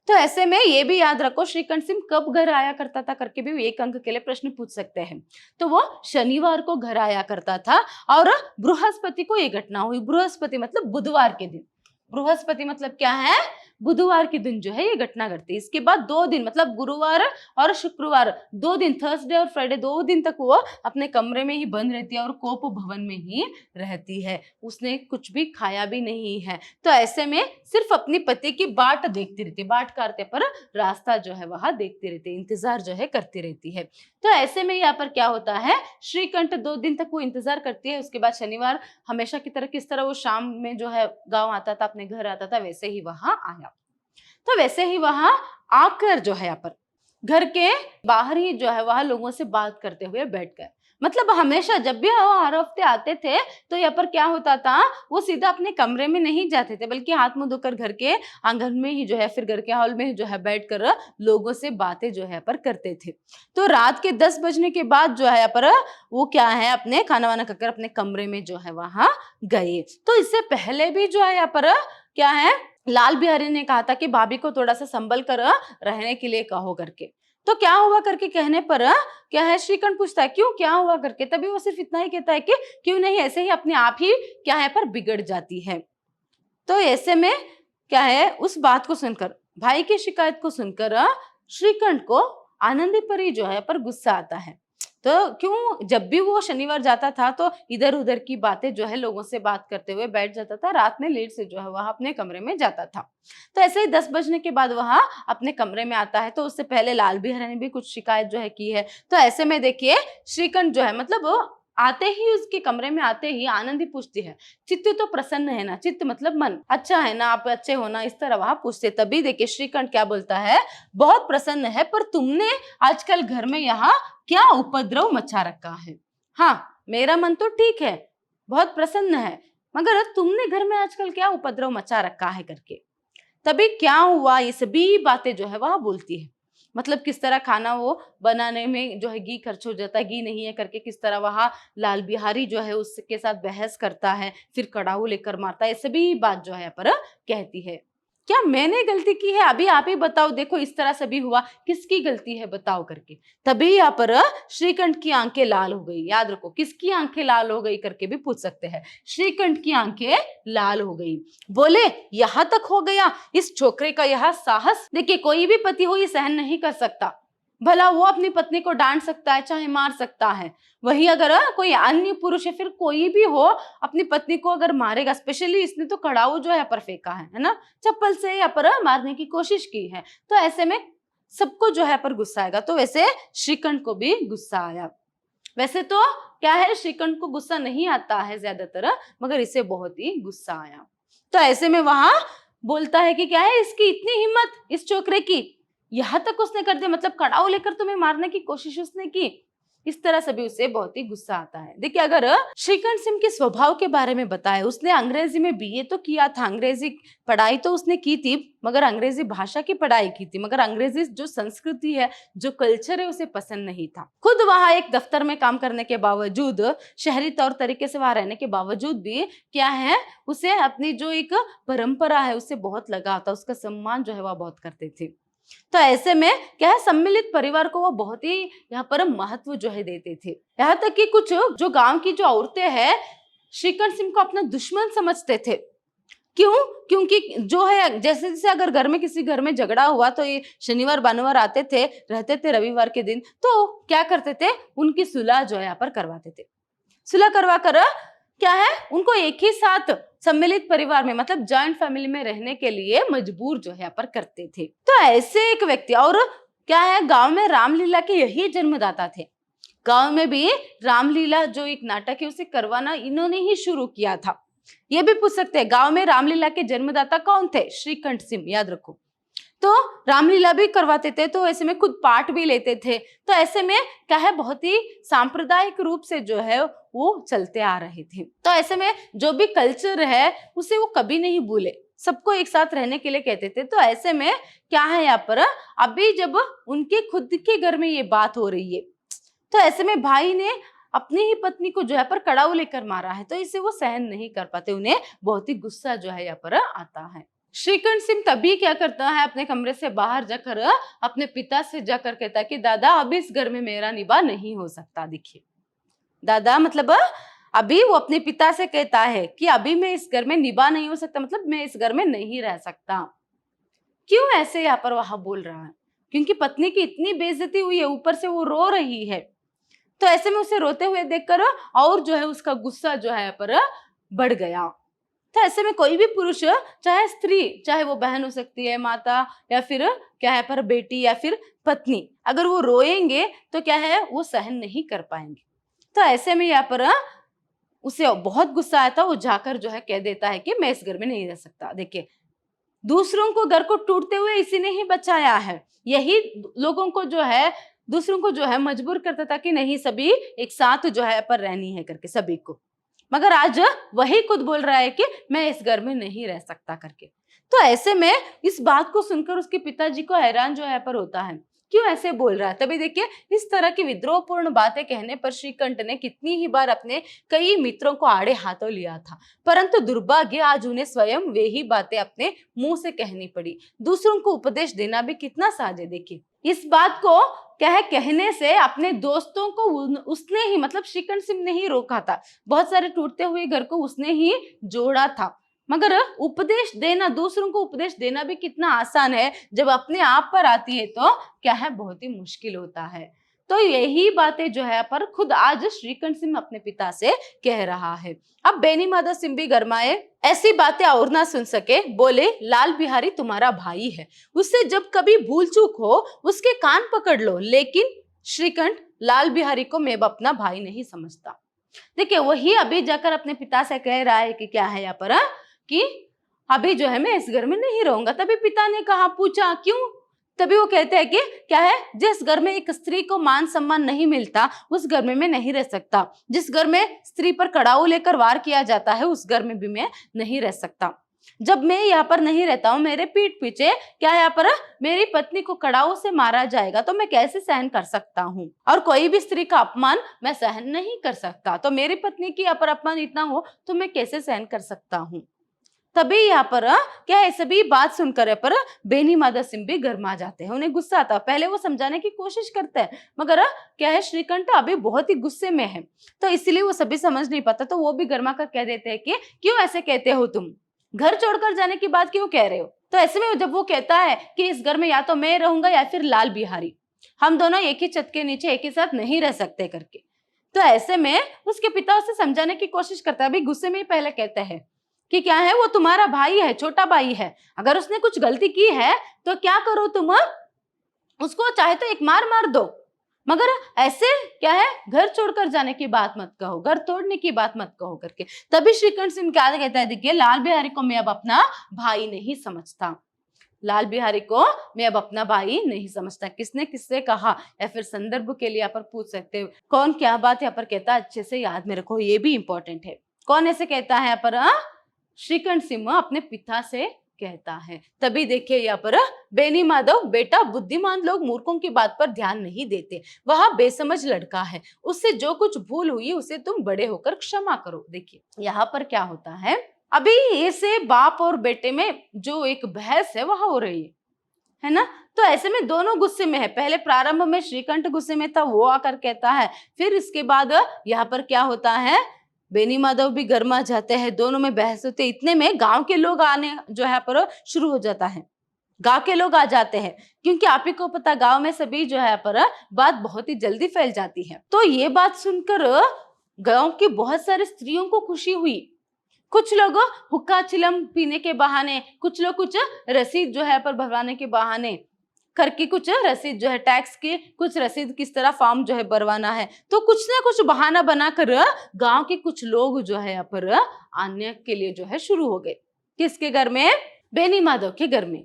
तो ऐसे में ये भी याद रखो श्रीकंठ सिंह कब घर आया करता था करके भी एक अंक के लिए प्रश्न पूछ सकते हैं। तो वो शनिवार को घर आया करता था और बृहस्पति को ये घटना हुई। बृहस्पति मतलब बुधवार के दिन, बृहस्पति मतलब क्या है बुधवार के दिन जो है ये घटना घटती है। इसके बाद 2 दिन मतलब गुरुवार और शुक्रवार 2 दिन, थर्सडे और फ्राइडे 2 दिन तक वो अपने कमरे में ही बंद रहती है और कोप भवन में ही रहती है। उसने कुछ भी खाया भी नहीं है। तो ऐसे में सिर्फ अपनी पति की बाट देखती रहती है, बाट काटते पर रास्ता जो है वहां देखती रहती है, इंतजार जो है करती रहती है। तो ऐसे में यहाँ पर क्या होता है, श्रीकंठ 2 दिन तक वो इंतजार करती है। उसके बाद शनिवार हमेशा की तरह किस तरह वो शाम में जो है गांव आता था, अपने घर आता था, वैसे ही वहां आया। तो वैसे ही वहां आकर जो है यहाँ पर घर के बाहर ही जो है वहां लोगों से बात करते हुए बैठ गए। मतलब हमेशा जब भी वो हर हफ्ते आते थे तो यहाँ पर क्या होता था, वो सीधा अपने कमरे में नहीं जाते थे बल्कि हाथ मुंह धोकर घर के आंगन में ही जो है फिर घर के हॉल में ही जो है बैठकर लोगों से बातें जो है पर करते थे। तो रात के 10 बजने के बाद जो है यहाँ पर वो क्या है अपने खाना वाना खाकर अपने कमरे में जो है वहां गए। तो इससे पहले भी जो है यहाँ पर क्या है लाल बिहारी ने कहा था कि भाभी को थोड़ा सा संभल कर रहने के लिए कहो करके। तो क्या हुआ करके कहने पर क्या है श्रीकंठ पूछता है क्यों क्या हुआ करके, तभी वो सिर्फ इतना ही कहता है कि क्यों नहीं ऐसे ही अपने आप ही क्या है पर बिगड़ जाती है। तो ऐसे में क्या है उस बात को सुनकर, भाई की शिकायत को सुनकर श्रीकंठ को आनंदी पर ही जो है पर गुस्सा आता है। तो क्यों जब भी वो शनिवार जाता था तो इधर उधर की बातें जो है लोगों से बात करते हुए बैठ जाता था, रात में लेट से जो है वहां अपने कमरे में जाता था। तो ऐसे ही 10 बजने के बाद वहां अपने कमरे में आता है। तो उससे पहले लाल बिहारी ने भी कुछ शिकायत जो है की है। तो ऐसे में देखिए श्रीकंठ जो है मतलब वो आते ही उसके कमरे में आते ही आनंदी पूछती है चित्त तो प्रसन्न है ना, चित्त मतलब मन अच्छा है ना, आप अच्छे हो ना, इस तरह वहां पूछते। तभी देखिए श्रीकंठ क्या बोलता है, बहुत प्रसन्न है पर तुमने आजकल घर में यहाँ क्या उपद्रव मचा रखा है। हाँ मेरा मन तो ठीक है, बहुत प्रसन्न है, मगर तुमने घर में आजकल क्या उपद्रव मचा रखा है करके। तभी क्या हुआ ये सभी बातें जो है वहां बोलती है। मतलब किस तरह खाना वो बनाने में जो है घी खर्च हो जाता है, घी नहीं है करके किस तरह वहां लाल बिहारी जो है उसके साथ बहस करता है, फिर कड़ाऊ लेकर मारता है, सभी बात जो है पर कहती है। क्या मैंने गलती की है, अभी आप ही बताओ, देखो इस तरह से भी हुआ, किसकी गलती है बताओ करके। तभी यहाँ पर श्रीकंठ की आंखें लाल हो गई। याद रखो किसकी आंखें लाल हो गई करके भी पूछ सकते हैं। श्रीकंठ की आंखें लाल हो गई, बोले यहाँ तक हो गया इस छोकरे का यह साहस। देखिए कोई भी पति हो ये सहन नहीं कर सकता, भला वो अपनी पत्नी को डांट सकता है चाहे मार सकता है, वही अगर कोई अन्य पुरुष या फिर कोई भी हो अपनी पत्नी को अगर मारेगा, स्पेशली इसने तो कड़ाऊ जो है पर फेंका है ना, चप्पल से या पर मारने की कोशिश की है, तो ऐसे में सबको जो है पर गुस्सा आएगा। तो वैसे श्रीकंठ को भी गुस्सा आया। वैसे तो क्या है श्रीकंठ को गुस्सा नहीं आता है ज्यादातर, मगर इसे बहुत ही गुस्सा आया। तो ऐसे में वहां बोलता है कि क्या है इसकी इतनी हिम्मत, इस छोकरे की, यहाँ तक उसने कर दिया, मतलब कड़ाऊ लेकर तुम्हें मारने की कोशिश उसने की। इस तरह से भी उसे बहुत ही गुस्सा आता है। देखिए, अगर श्रीकंठ सिंह के स्वभाव के बारे में बताए, उसने अंग्रेजी में बीए तो किया था, अंग्रेजी पढ़ाई तो उसने की थी, मगर अंग्रेजी भाषा की पढ़ाई की थी, मगर अंग्रेजी जो संस्कृति है, जो कल्चर है, उसे पसंद नहीं था। खुद वहां एक दफ्तर में काम करने के बावजूद, शहरी तौर तरीके से वहां रहने के बावजूद भी क्या है, उसे अपनी जो एक परंपरा है उससे बहुत लगाव था, उसका सम्मान जो है वह बहुत करते थे। तो ऐसे में क्या है, सम्मिलित परिवार को वो बहुत ही यहाँ पर महत्व जो है देते थे। यहाँ तक कि कुछ जो गांव की जो औरतें हैं, श्रीकंठ सिंह को अपना दुश्मन समझते थे। क्यों? क्योंकि जो है, जैसे जैसे अगर घर में किसी घर में झगड़ा हुआ तो ये शनिवार भानुवार आते थे, रहते थे रविवार के दिन, तो क्या करते थे, उनकी सुलह जो है यहाँ पर करवाते थे। सुलह करवा कर क्या है, उनको एक ही साथ सम्मिलित परिवार में, मतलब जॉइंट फैमिली में रहने के लिए मजबूर जो है यहाँ पर करते थे। तो ऐसे एक व्यक्ति, और क्या है, गांव में रामलीला के यही जन्मदाता थे। गांव में भी रामलीला जो एक नाटक है उसे करवाना इन्होंने ही शुरू किया था। ये भी पूछ सकते हैं, गांव में रामलीला के जन्मदाता कौन थे? श्रीकंठ सिंह, याद रखो। तो रामलीला भी करवाते थे, तो ऐसे में खुद पाठ भी लेते थे। तो ऐसे में क्या है, बहुत ही सांप्रदायिक रूप से जो है वो चलते आ रहे थे। तो ऐसे में जो भी कल्चर है उसे वो कभी नहीं भूले, सबको एक साथ रहने के लिए कहते थे। तो ऐसे में क्या है, यहाँ पर अभी जब उनके खुद के घर में ये बात हो रही है, तो ऐसे में भाई ने अपनी ही पत्नी को जो है पर कड़ाऊ लेकर मारा है, तो इसे वो सहन नहीं कर पाते, उन्हें बहुत ही गुस्सा जो है यहाँ पर आता है। श्रीकंठ सिंह तभी क्या करता है, अपने कमरे से बाहर जाकर अपने पिता से जाकर कहता है कि दादा, अब इस घर में मेरा निभा नहीं हो सकता। देखिए, दादा मतलब अभी वो अपने पिता से कहता है कि अभी मैं इस घर में निभा नहीं हो सकता, मतलब मैं इस घर में नहीं रह सकता। क्यों ऐसे यहाँ पर वहां बोल रहा है? क्योंकि पत्नी की इतनी बेइज्जती हुई है, ऊपर से वो रो रही है। तो ऐसे में उसे रोते हुए देखकर और जो है उसका गुस्सा जो है यहाँ पर बढ़ गया। तो ऐसे में कोई भी पुरुष, चाहे स्त्री, चाहे वो बहन हो सकती है, माता, या फिर क्या है पर बेटी, या फिर पत्नी, अगर वो रोएंगे तो क्या है, वो सहन नहीं कर पाएंगे। तो ऐसे में यहाँ पर उसे बहुत गुस्सा आया था, वो जाकर जो है कह देता है कि मैं इस घर में नहीं रह सकता। देखिए, दूसरों को घर को टूटते हुए इसी ने ही बचाया है, यही लोगों को जो है, दूसरों को जो है मजबूर करता था कि नहीं, सभी एक साथ जो है पर रहनी है करके सभी को। मगर आज वही खुद बोल रहा है कि मैं इस घर में नहीं रह सकता करके। तो ऐसे में इस बात को सुनकर उसके पिताजी को हैरान जो है पर होता है, क्यों ऐसे बोल रहा है। तभी देखिए, इस तरह की विद्रोहपूर्ण बातें कहने पर श्रीकंठ ने कितनी ही बार अपने कई मित्रों को आड़े हाथों लिया था, परंतु दुर्भाग्य आज उन्हें स्वयं वे ही बातें अपने मुंह से कहनी पड़ी। दूसरों को उपदेश देना भी कितना सहज है। देखिए, इस बात को क्या है, कहने से अपने दोस्तों को उसने ही, मतलब श्रीकंठ सिंह ने ही रोका था। बहुत सारे टूटते हुए घर को उसने ही जोड़ा था। मगर उपदेश देना, दूसरों को उपदेश देना भी कितना आसान है, जब अपने आप पर आती है तो क्या है, बहुत ही मुश्किल होता है। तो यही बातें जो है पर खुद आज श्रीकंठ सिंह अपने पिता से कह रहा है। अब बेनी माधव सिंह भी गरमाए, ऐसी बातें और ना सुन सके, बोले, लाल बिहारी तुम्हारा भाई है, उससे जब कभी भूल चूक हो उसके कान पकड़ लो। लेकिन श्रीकंठ, लाल बिहारी को मैं अपना भाई नहीं समझता। देखिए, वही अभी जाकर अपने पिता से कह रहा है कि क्या है यहाँ पर, कि अभी जो है मैं इस घर में नहीं रहूंगा। तभी पिता ने कहा, पूछा क्यों? तभी वो कहते हैं कि क्या है, जिस घर में एक स्त्री को मान सम्मान नहीं मिलता उस घर में मैं नहीं रह सकता। जिस घर में स्त्री पर कड़ाऊ लेकर वार किया जाता है उस घर में भी मैं नहीं रह सकता। जब मैं यहाँ पर नहीं रहता हूँ, मेरे पीठ पीछे क्या है यहाँ पर मेरी पत्नी को कड़ाऊ से मारा जाएगा तो मैं कैसे सहन कर सकता हूँ, और कोई भी स्त्री का अपमान मैं सहन नहीं कर सकता। तो मेरी पत्नी की यहाँ पर अपमान इतना हो तो मैं कैसे सहन कर सकता हूँ। तभी यहाँ पर क्या है, सभी बात सुनकर पर बेनी माधव सिंह भी गरमा जाते हैं, उन्हें गुस्सा आता है। पहले वो समझाने की कोशिश करते हैं, मगर क्या है, श्रीकंठ अभी बहुत ही गुस्से में है, तो इसलिए वो सभी समझ नहीं पाता। तो वो भी गरमा कर कह देते हैं कि क्यों ऐसे कहते हो, तुम घर छोड़कर जाने की बात क्यों कह रहे हो। तो ऐसे में जब वो कहता है कि इस घर में या तो मैं रहूंगा या फिर लाल बिहारी, हम दोनों एक ही छत के नीचे एक ही साथ नहीं रह सकते करके, तो ऐसे में उसके पिता उसे समझाने की कोशिश करता है। अभी गुस्से में ही पहले कहते हैं कि क्या है, वो तुम्हारा भाई है, छोटा भाई है, अगर उसने कुछ गलती की है तो क्या करो तुम, उसको चाहे तो एक मार मार दो, मगर ऐसे क्या है, घर छोड़कर जाने की बात मत कहो, घर तोड़ने की बात मत कहो करके। तभी श्रीकंठ सिंह क्या कहता है, देखिए, लाल बिहारी को मैं अब अपना भाई नहीं समझता। लाल बिहारी को मैं अब अपना भाई नहीं समझता। किसने किससे कहा, या फिर संदर्भ के लिए यहाँ पर पूछ सकते हो। कौन क्या बात यहाँ पर कहता है, अच्छे से याद में रखो, ये भी इंपॉर्टेंट है। कौन ऐसे कहता है यहाँ पर, श्रीकंठ सिंह अपने पिता से कहता है। तभी देखिए यहाँ पर, बेनी माधव, बेटा बुद्धिमान लोग मूर्खों की बात पर ध्यान नहीं देते, वह बेसमझ लड़का है, उससे जो कुछ भूल हुई उसे तुम बड़े होकर क्षमा करो। देखिए यहाँ पर क्या होता है, अभी ऐसे बाप और बेटे में जो एक बहस है वह हो रही है ना। तो ऐसे में दोनों गुस्से में है। पहले प्रारंभ में श्रीकंठ गुस्से में था, वो आकर कहता है, फिर इसके बाद यहाँ पर क्या होता है, बेनी माधव भी गर्मा जाते हैं, दोनों में बहस होती है। इतने में गांव के लोग आने जो है पर शुरू हो जाता है। गांव के लोग आ जाते हैं, क्योंकि आप ही को पता, गांव में सभी जो है पर बात बहुत ही जल्दी फैल जाती है। तो ये बात सुनकर गांव की बहुत सारी स्त्रियों को खुशी हुई। कुछ लोग हुक्का चिलम पीने के बहाने, कुछ लोग कुछ रसीद जो है पर भरवाने के बहाने, कर की कुछ रसीद जो है टैक्स की, कुछ रसीद किस तरह फॉर्म जो है भरवाना है, तो कुछ ना कुछ बहाना बनाकर गांव के कुछ लोग जो है यहाँ पर आने के लिए जो है शुरू हो गए। किसके घर में, बेनी माधव के घर में।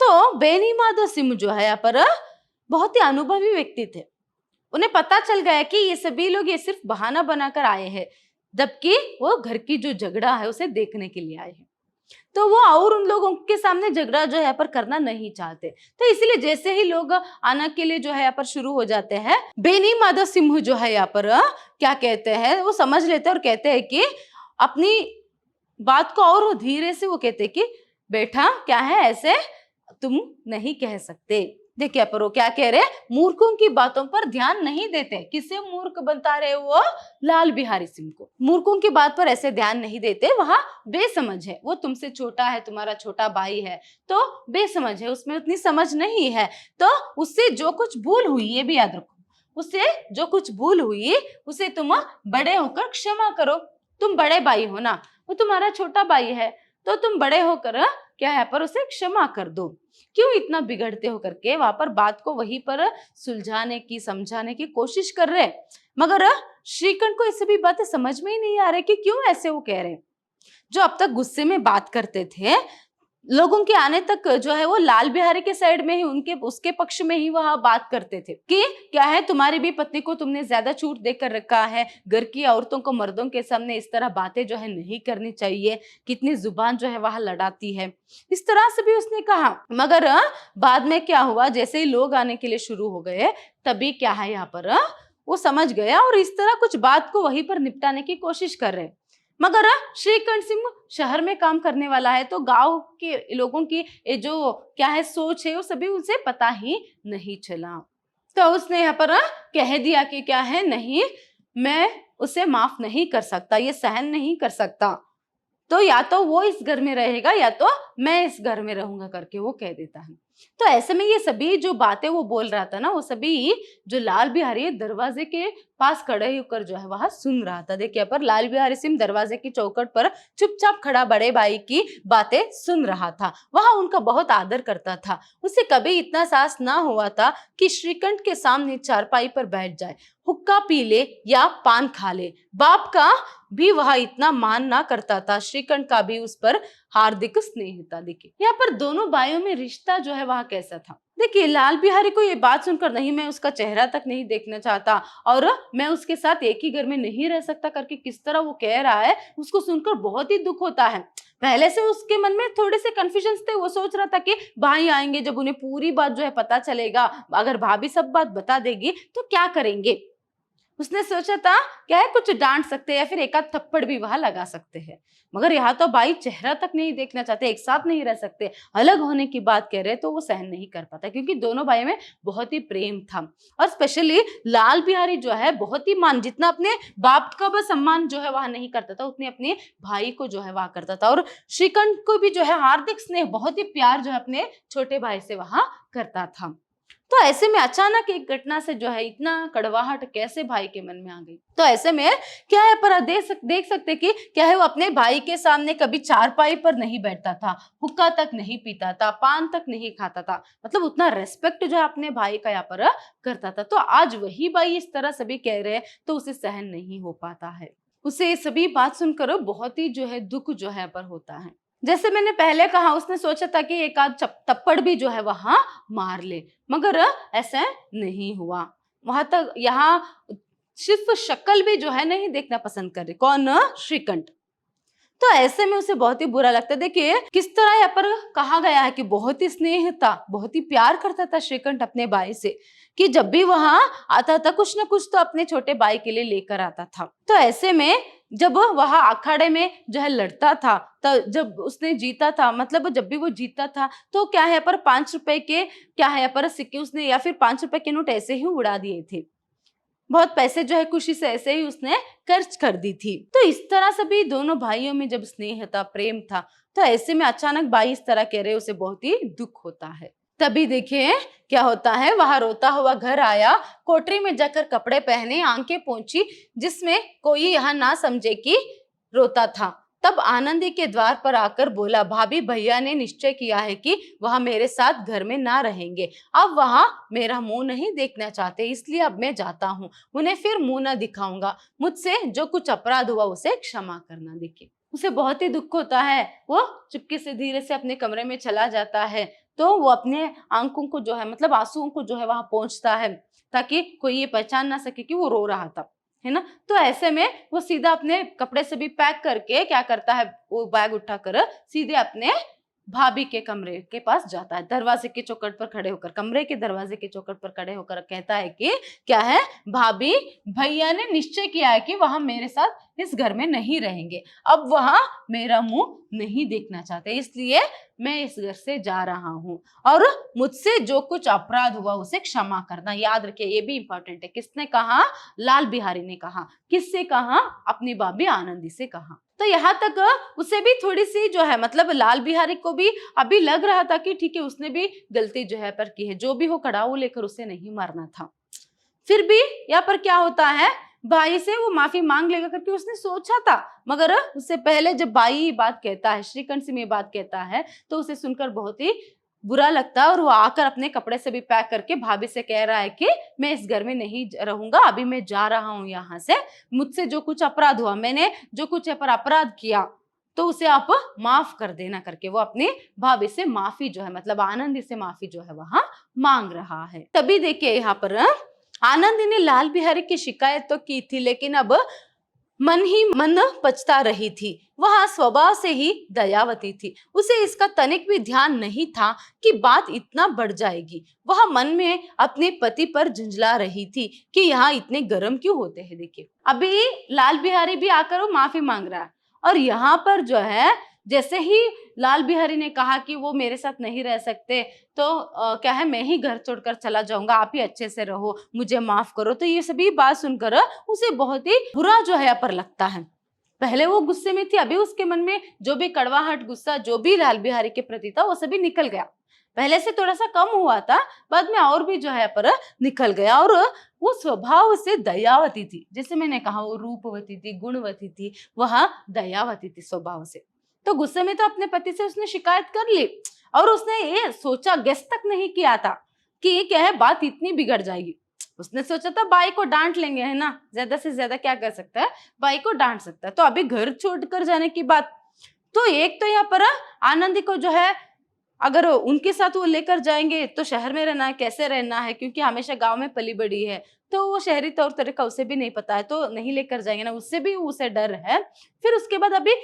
तो बेनी माधव सिंह जो है यहाँ पर बहुत ही अनुभवी व्यक्ति थे। उन्हें पता चल गया कि ये सभी लोग ये सिर्फ बहाना बनाकर आए हैं, जबकि वो घर की जो झगड़ा है उसे देखने के लिए आए हैं। तो वो और उन लोगों के सामने झगड़ा जो है पर करना नहीं चाहते। तो इसलिए जैसे ही लोग आना के लिए जो है यहाँ पर शुरू हो जाते हैं, बेनी माधव सिंह जो है यहाँ पर क्या कहते हैं, वो समझ लेते हैं और कहते हैं कि अपनी बात को और धीरे से वो कहते हैं कि बेटा क्या है, ऐसे तुम नहीं कह सकते। देखिए पर वो क्या कह रहे हैं, मूर्खों की बातों पर ध्यान नहीं देते। किसे मूर्ख बता रहे वो, लाल बिहारी सिंह को। मूर्खों की बात पर ऐसे ध्यान नहीं देते, वह बेसमझ है, वो तुमसे छोटा है, तुम्हारा छोटा भाई है, तो बेसमझ है, उसमें उतनी समझ नहीं है। तो उससे जो कुछ भूल हुई, ये भी याद रखो, उससे जो कुछ भूल हुई उसे तुम बड़े होकर क्षमा करो। तुम बड़े भाई हो ना, वो तुम्हारा छोटा भाई है, तो तुम बड़े होकर क्या है पर उसे क्षमा कर दो। क्यों इतना बिगड़ते हो करके वहां पर बात को वहीं पर सुलझाने की, समझाने की कोशिश कर रहे। मगर श्रीकंठ को ये सभी बातें समझ में ही नहीं आ रही कि क्यों ऐसे वो कह रहे। जो अब तक गुस्से में बात करते थे, लोगों के आने तक जो है वो लाल बिहारी के साइड में ही, उनके उसके पक्ष में ही वह बात करते थे कि क्या है, तुम्हारी भी पत्नी को तुमने ज्यादा छूट देकर रखा है, घर की औरतों को मर्दों के सामने इस तरह बातें जो है नहीं करनी चाहिए, कितनी जुबान जो है वह लड़ाती है, इस तरह से भी उसने कहा। मगर बाद में क्या हुआ, जैसे ही लोग आने के लिए शुरू हो गए, तभी क्या है यहाँ पर वो समझ गया और इस तरह कुछ बात को वहीं पर निपटाने की कोशिश कर रहे। मगर श्रीकंठ सिंह शहर में काम करने वाला है, तो गांव के लोगों की जो क्या है सोच है वो सभी उसे पता ही नहीं चला। तो उसने यहाँ पर कह दिया कि क्या है, नहीं, मैं उसे माफ नहीं कर सकता, ये सहन नहीं कर सकता, तो या तो वो इस घर में रहेगा या तो मैं इस घर में रहूंगा करके वो कह देता है। तो ऐसे में ये सभी जो बातें वो बोल रहा था ना, वो सभी जो लाल बिहारी दरवाजे के पास खड़े होकर जो है वह सुन रहा था। देखिए पर लाल बिहारी सिंह दरवाजे की चौखट पर चुपचाप खड़ा बड़े भाई की बातें सुन रहा था। वह उनका बहुत आदर करता था। उसे कभी इतना साहस ना हुआ था कि श्रीकंठ के सामने चारपाई पर बैठ जाए, हुक्का पी ले या पान खा ले। बाप का भी वह इतना मान ना करता था, श्रीकंठ का भी उस पर हार्दिक स्नेह था। देखिए यहाँ पर दोनों भाइयों में रिश्ता जो है वह कैसा था। देखिए लाल बिहारी को ये बात सुनकर, नहीं मैं उसका चेहरा तक नहीं देखना चाहता और मैं उसके साथ एक ही घर में नहीं रह सकता करके किस तरह वो कह रहा है, उसको सुनकर बहुत ही दुख होता है। पहले से उसके मन में थोड़े से कन्फ्यूजन थे। वो सोच रहा था कि भाई आएंगे, जब उन्हें पूरी बात जो है पता चलेगा, अगर भाभी सब बात बता देगी तो क्या करेंगे। उसने सोचा था क्या है, कुछ डांट सकते हैं या फिर एक आध थप्पड़ भी वहां लगा सकते हैं। मगर यहाँ तो भाई चेहरा तक नहीं देखना चाहते, एक साथ नहीं रह सकते, अलग होने की बात कह रहे, तो वो सहन नहीं कर पाता, क्योंकि दोनों भाई में बहुत ही प्रेम था। और स्पेशली लाल बिहारी जो है बहुत ही मान, जितना अपने बाप का बस सम्मान जो है वह नहीं करता था, उतने अपने भाई को जो है वह करता था। और श्रीकंठ को भी जो है हार्दिक स्नेह, बहुत ही प्यार जो है अपने छोटे भाई से वहां करता था। तो ऐसे में अचानक एक घटना से जो है इतना कड़वाहट कैसे भाई के मन में आ गई। तो ऐसे में क्या है पर देख सकते कि क्या है, वो अपने भाई के सामने कभी चारपाई पर नहीं बैठता था, हुक्का तक नहीं पीता था, पान तक नहीं खाता था, मतलब उतना रेस्पेक्ट जो है अपने भाई का यहाँ पर करता था। तो आज वही भाई इस तरह सभी कह रहे हैं तो उसे सहन नहीं हो पाता है। उसे ये सभी बात सुनकर बहुत ही जो है दुख जो है पर होता है। जैसे मैंने पहले कहा, उसने सोचा था कि एक आध थप्पड़ भी जो है वहां मार ले, मगर ऐसा नहीं हुआ। वहां तक यहाँ सिर्फ शक्ल भी जो है नहीं देखना पसंद कर रही। कौन? श्रीकंठ। तो ऐसे में उसे बहुत ही बुरा लगता है। देखिए किस तरह यहाँ पर कहा गया है कि बहुत ही स्नेह था, बहुत ही प्यार करता था श्रीकंठ अपने भाई से, कि जब भी वहां आता था कुछ ना कुछ तो अपने छोटे भाई के लिए लेकर आता था। तो ऐसे में जब वहां अखाड़े में जो है लड़ता था, तो जब उसने जीता था, मतलब जब भी वो जीता था, तो क्या है पर 5 रुपए के क्या है पर सिक्के उसने या फिर 5 रुपए के नोट ऐसे ही उड़ा दिए थे। बहुत पैसे जो है खुशी से ऐसे ही उसने खर्च कर दी थी। तो इस तरह से भी दोनों भाइयों में जब स्नेह था, प्रेम था, तो ऐसे में अचानक भाई इस तरह कह रहे, उसे बहुत ही दुख होता है। तभी देखिए क्या होता है, वहां रोता हुआ घर आया, कोठरी में जाकर कपड़े पहने, आंखें पोंछी, जिसमें कोई यह ना समझे कि रोता था। तब आनंदी के द्वार पर आकर बोला, भाभी भैया ने निश्चय किया है कि वह मेरे साथ घर में ना रहेंगे। अब वहां मेरा मुंह नहीं देखना चाहते, इसलिए अब मैं जाता हूँ, उन्हें फिर मुंह ना दिखाऊंगा। मुझसे जो कुछ अपराध हुआ उसे क्षमा करना। देखिए उसे बहुत ही दुख होता है, वो चुपके से धीरे से अपने कमरे में चला जाता है। तो वो अपने आंखों को जो है मतलब आंसुओं को जो है वहां पहुंचता है, ताकि कोई ये पहचान ना सके कि वो रो रहा था, है ना। तो ऐसे में वो सीधा अपने कपड़े से भी पैक करके क्या करता है, वो बैग उठाकर सीधे अपने भाभी के कमरे के पास जाता है। दरवाजे के चौखट पर खड़े होकर, कमरे के दरवाजे के चौखट पर खड़े होकर कहता है कि क्या है, भाभी भैया ने निश्चय किया है कि वह मेरे साथ इस घर में नहीं रहेंगे, अब वह मेरा मुंह नहीं देखना चाहते, इसलिए मैं इस घर से जा रहा हूँ, और मुझसे जो कुछ अपराध हुआ उसे क्षमा करना। याद रखिए ये भी इंपॉर्टेंट है। किसने कहा? लाल बिहारी ने कहा। किससे कहा? अपनी भाभी आनंदी से कहा। तो यहाँ तक उसे भी थोड़ी सी जो है मतलब लाल बिहारी को भी अभी लग रहा था कि ठीक है उसने भी गलती जो है पर की है, जो भी हो कड़ाऊ लेकर उसे नहीं मारना था। फिर भी यहाँ पर क्या होता है, भाई से वो माफी मांग लेगा करके उसने सोचा था, मगर उससे पहले जब भाई बात कहता है, श्रीकंठ से में बात कहता है, तो उसे सुनकर बहुत ही बुरा लगता है, और वो आकर अपने कपड़े से भी पैक करके भाभी से कह रहा है कि मैं इस घर में नहीं रहूंगा, अभी मैं जा रहा हूँ यहाँ से, मुझसे जो कुछ अपराध हुआ, मैंने जो कुछ पर अपराध किया, तो उसे आप माफ कर देना करके वो अपनी भाभी से माफी जो है मतलब आनंदी से माफी जो है वहां मांग रहा है। तभी देखिए यहाँ पर आनंदी ने लाल बिहारी की शिकायत तो की थी, लेकिन अब मन ही मन पछता रही थी। वह स्वभाव से ही दयावती थी, उसे इसका तनिक भी ध्यान नहीं था कि बात इतना बढ़ जाएगी। वह मन में अपने पति पर झुंझला रही थी कि यहाँ इतने गर्म क्यों होते हैं। देखिए अभी लाल बिहारी भी आकर वो माफी मांग रहा है, और यहाँ पर जो है जैसे ही लाल बिहारी ने कहा कि वो मेरे साथ नहीं रह सकते, तो क्या है मैं ही घर छोड़कर चला जाऊंगा, आप ही अच्छे से रहो, मुझे माफ करो, तो ये सभी बात सुनकर उसे बहुत ही बुरा जो है पर लगता है। पहले वो गुस्से में थी, अभी उसके मन में जो भी कड़वाहट गुस्सा जो भी लाल बिहारी के प्रति था वो सभी निकल गया। पहले से थोड़ा सा कम हुआ था, बाद में और भी जो है पर निकल गया। और वो स्वभाव से दयावती थी, जैसे मैंने कहा वो रूपवती थी, गुणवती थी, वह दयावती थी स्वभाव से। तो गुस्से में तो अपने पति से उसने शिकायत कर ली, और उसने ये सोचा, गेस तक नहीं किया था कि क्या है बात इतनी बिगड़ जाएगी। उसने सोचा था भाई को डांट लेंगे, है ना, ज्यादा से ज्यादा क्या कर सकता है, भाई को डांट सकता है। तो अभी घर छोड़कर जाने की बात, तो एक तो यहाँ पर आनंदी को जो है अगर उनके साथ वो लेकर जाएंगे तो शहर में रहना है, कैसे रहना है, क्योंकि हमेशा गांव में पली बड़ी है, तो वो शहरी तौर तरीका उसे भी नहीं पता है, तो नहीं लेकर जाएंगे ना, उससे भी उसे डर है। फिर उसके बाद अभी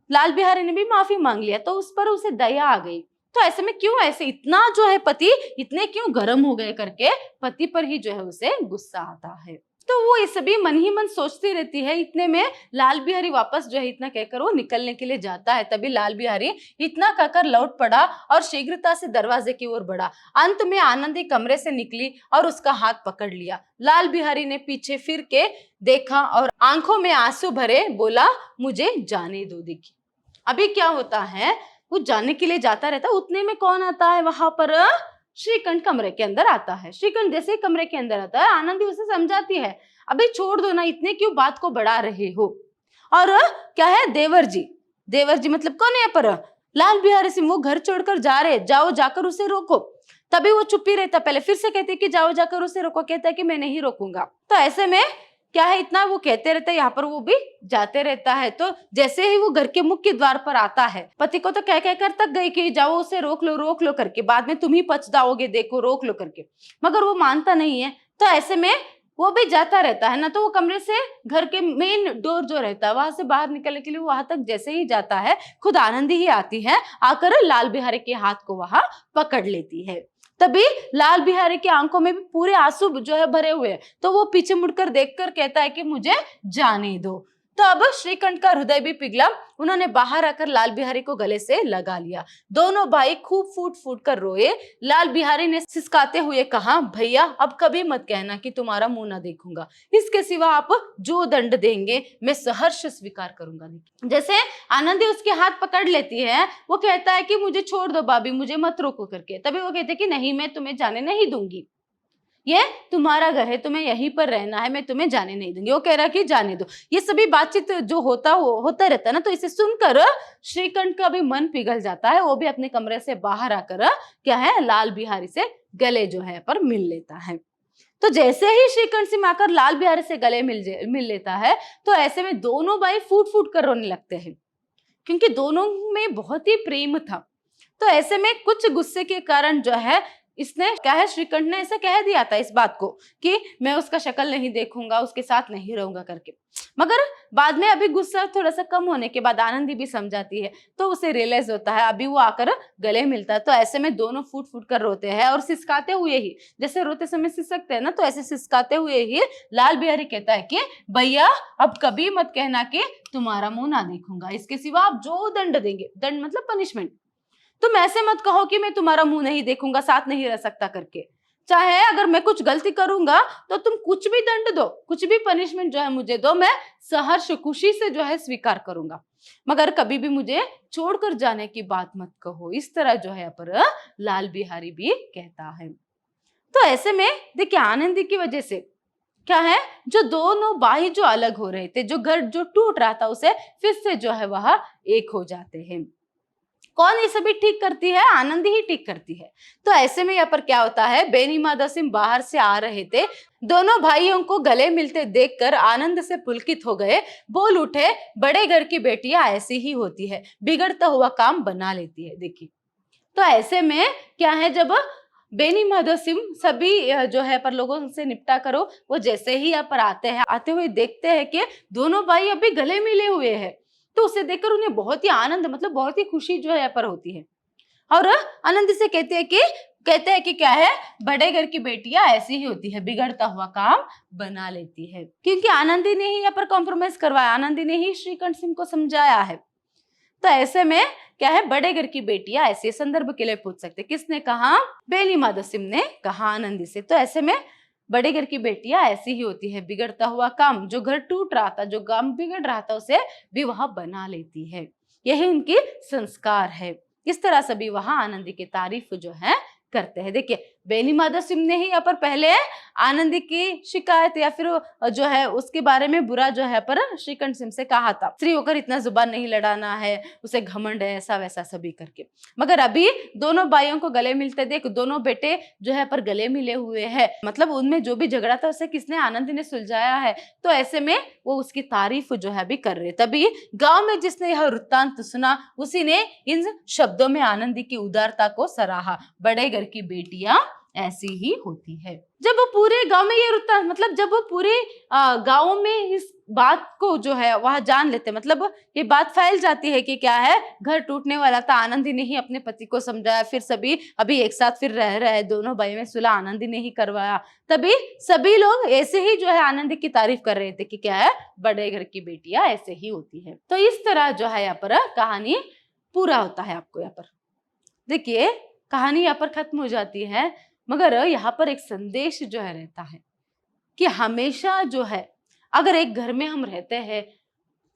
लाल बिहारी ने भी माफी मांग लिया, तो उस पर उसे दया आ गई। तो ऐसे में क्यों ऐसे इतना जो है पति इतने क्यों गर्म हो गए करके पति पर ही जो है उसे गुस्सा आता है। तो वो ये सभी मन ही मन सोचती रहती है। इतने में लाल बिहारी वापस जो है इतना कहकर वो निकलने के लिए जाता है। तभी लाल बिहारी इतना कहकर लौट पड़ा और शीघ्रता से दरवाजे की ओर बढ़ा। अंत में आनंदी कमरे से निकली और उसका हाथ पकड़ लिया। लाल बिहारी ने पीछे फिर के देखा और आंखों में आंसू भरे बोला, मुझे जाने दो। देखिए अभी क्या होता है, वो जाने के लिए जाता रहता, उतने में कौन आता है वहां पर, श्रीकंठ कमरे के अंदर आता है। श्रीकंठ जैसे ही कमरे के अंदर आता है, आनंदी उसे समझाती है, अभी छोड़ दो ना, इतने क्यों बात को बढ़ा रहे हो। और क्या है, देवर जी, देवर जी मतलब कौन है यहाँ पर, लाल बिहारी सिंह, वो घर छोड़कर जा रहे, जाओ जाकर उसे रोको। तभी वो चुप ही रहता, पहले फिर से कहते कि जाओ जाकर उसे रोको, कहता है कि मैं नहीं रोकूंगा। तो ऐसे में क्या है, इतना वो कहते रहते हैं, यहाँ पर वो भी जाते रहता है। तो जैसे ही वो घर के मुख्य द्वार पर आता है, पति को तो कह कहकर तक गई कि जाओ उसे रोक लो करके, बाद में तुम ही पछताओगे, देखो रोक लो करके, मगर वो मानता नहीं है। तो ऐसे में वो भी जाता रहता है ना, तो वो कमरे से घर के मेन डोर जो रहता है वहां से बाहर निकलने के लिए वहां तक जैसे ही जाता है, खुद आनंदी ही आती है, आकर लाल बिहारी के हाथ को वहां पकड़ लेती है। तभी लाल बिहारी की आंखों में भी पूरे आंसू जो है भरे हुए हैं, तो वो पीछे मुड़कर देखकर कहता है कि मुझे जाने दो। तो अब श्रीकंठ का हृदय भी पिघला, उन्होंने बाहर आकर लाल बिहारी को गले से लगा लिया। दोनों भाई खूब फूट फूट कर रोए। लाल बिहारी ने सिसकाते हुए कहा, भैया अब कभी मत कहना कि तुम्हारा मुंह ना देखूंगा, इसके सिवा आप जो दंड देंगे मैं सहर्ष स्वीकार करूंगा। जैसे आनंदी उसके हाथ पकड़ लेती है, वो कहता है कि मुझे छोड़ दो भाभी, मुझे मत रोको करके। तभी वो कहते कि नहीं, मैं तुम्हें जाने नहीं दूंगी, ये तुम्हारा घर है, तुम्हें यहीं पर रहना है, मैं तुम्हें जाने नहीं दूंगी। वो कह रहा कि जाने दो। ये सभी बातचीत जो होता रहता है ना, तो इसे सुनकर श्रीकंठ का भी मन पिघल जाता है। वो भी अपने कमरे से बाहर आकर क्या है, लाल बिहारी से गले जो है पर मिल लेता है। तो जैसे ही श्रीकंठ सिंह आकर लाल बिहारी से गले मिल लेता है, तो ऐसे में दोनों भाई फूट फूट कर रोने लगते हैं, क्योंकि दोनों में बहुत ही प्रेम था। तो ऐसे में कुछ गुस्से के कारण जो है, इसने क्या है, श्रीकंठ ने ऐसा कह दिया था इस बात को कि मैं उसका शक्ल नहीं देखूंगा, उसके साथ नहीं रहूंगा करके। मगर बाद में अभी गुस्सा थोड़ा सा कम होने के बाद आनंदी भी समझाती है, तो उसे रियलाइज होता है, अभी वो आकर गले मिलता है। तो ऐसे में दोनों फूट फूट कर रोते हैं और सिसकाते हुए ही, जैसे रोते समय सिसकते हैं ना, तो ऐसे सिसकाते हुए ही लाल बिहारी कहता है कि भैया अब कभी मत कहना कि तुम्हारा मुंह ना देखूंगा, इसके सिवा आप जो दंड देंगे, दंड मतलब पनिशमेंट, तुम ऐसे मत कहो कि मैं तुम्हारा मुंह नहीं देखूंगा, साथ नहीं रह सकता करके। चाहे अगर मैं कुछ गलती करूंगा तो तुम कुछ भी दंड दो, कुछ भी पनिशमेंट जो है मुझे दो, मैं सहर्ष खुशी से जो है स्वीकार करूंगा, मगर कभी भी मुझे छोड़कर जाने की बात मत कहो। इस तरह जो है पर लाल बिहारी भी कहता है। तो ऐसे में देखिए, आनंदी की वजह से क्या है, जो दोनों भाई जो अलग हो रहे थे, जो घर जो टूट रहा था, उसे फिर से जो है वह एक हो जाते हैं। कौन ये सभी ठीक करती है? आनंदी ही ठीक करती है। तो ऐसे में यहाँ पर क्या होता है, बेनी माधव सिंह बाहर से आ रहे थे, दोनों भाइयों को गले मिलते देखकर आनंद से पुलकित हो गए, बोल उठे, बड़े घर की बेटियां ऐसी ही होती है, बिगड़ता हुआ काम बना लेती है। देखिए, तो ऐसे में क्या है, जब बेनी माधव सिंह सभी जो है पर लोगों से निपटा करो, वो जैसे ही यहाँ पर आते हैं, आते हुए देखते हैं कि दोनों भाई अभी गले मिले हुए हैं, तो उसे देखकर उन्हें बहुत ही आनंद, मतलब बहुत ही खुशी जो है यहाँ पर होती है। और आनंद से कहते हैं कि क्या है, बड़े घर की बेटियां ऐसी ही होती है, बिगड़ता हुआ काम बना लेती है, क्योंकि आनंदी ने ही यहाँ पर कॉम्प्रोमाइज करवाया, आनंदी ने ही श्रीकंठ सिंह को समझाया है। तो ऐसे में क्या है, बड़े घर की बेटियां ऐसे संदर्भ के लिए पूछ सकते, किसने कहा? बेनी माधव सिंह ने कहा आनंदी से। तो ऐसे में बड़े घर की बेटियां ऐसी ही होती है, बिगड़ता हुआ काम, जो घर टूट रहा था, जो काम बिगड़ रहा था, उसे भी वह बना लेती है, यही उनकी संस्कार है। इस तरह सभी वहां आनंदी की तारीफ जो है करते हैं। देखिए, बेनी माधव सिंह ने ही यहाँ पर पहले आनंदी की शिकायत या फिर जो है उसके बारे में बुरा जो है पर श्रीकंठ सिंह से कहा था, स्त्री होकर इतना जुबान नहीं लड़ाना है, उसे घमंड है, ऐसा वैसा सभी करके। मगर अभी दोनों भाइयों को गले मिलते देख, दोनों बेटे जो है पर गले मिले हुए हैं, मतलब उनमें जो भी झगड़ा था उसे किसने? आनंदी ने सुलझाया है। तो ऐसे में वो उसकी तारीफ जो है अभी कर रहे। तभी गांव में जिसने यह वृत्तांत सुना, उसी ने इन शब्दों में आनंदी की उदारता को सराहा, बड़े घर की बेटियां ऐसी ही होती है। जब वो पूरे गांव में ये वृत्तांत, मतलब जब वो पूरे गांव में इस बात को जो है वह जान लेते, मतलब ये बात फैल जाती है कि क्या है, घर टूटने वाला था, आनंदी ने ही अपने पति को समझाया, फिर सभी अभी एक साथ फिर रह रहे हैं, दोनों भाई में सुलह आनंदी ने ही करवाया। तभी सभी लोग ऐसे ही जो है आनंदी की तारीफ कर रहे थे कि क्या है, बड़े घर की बेटियां ऐसे ही होती है। तो इस तरह जो है यहाँ पर कहानी पूरा होता है। आपको यहाँ पर देखिए, कहानी यहाँ पर खत्म हो जाती है, मगर यहाँ पर एक संदेश जो है रहता है कि हमेशा जो है, अगर एक घर में हम रहते हैं,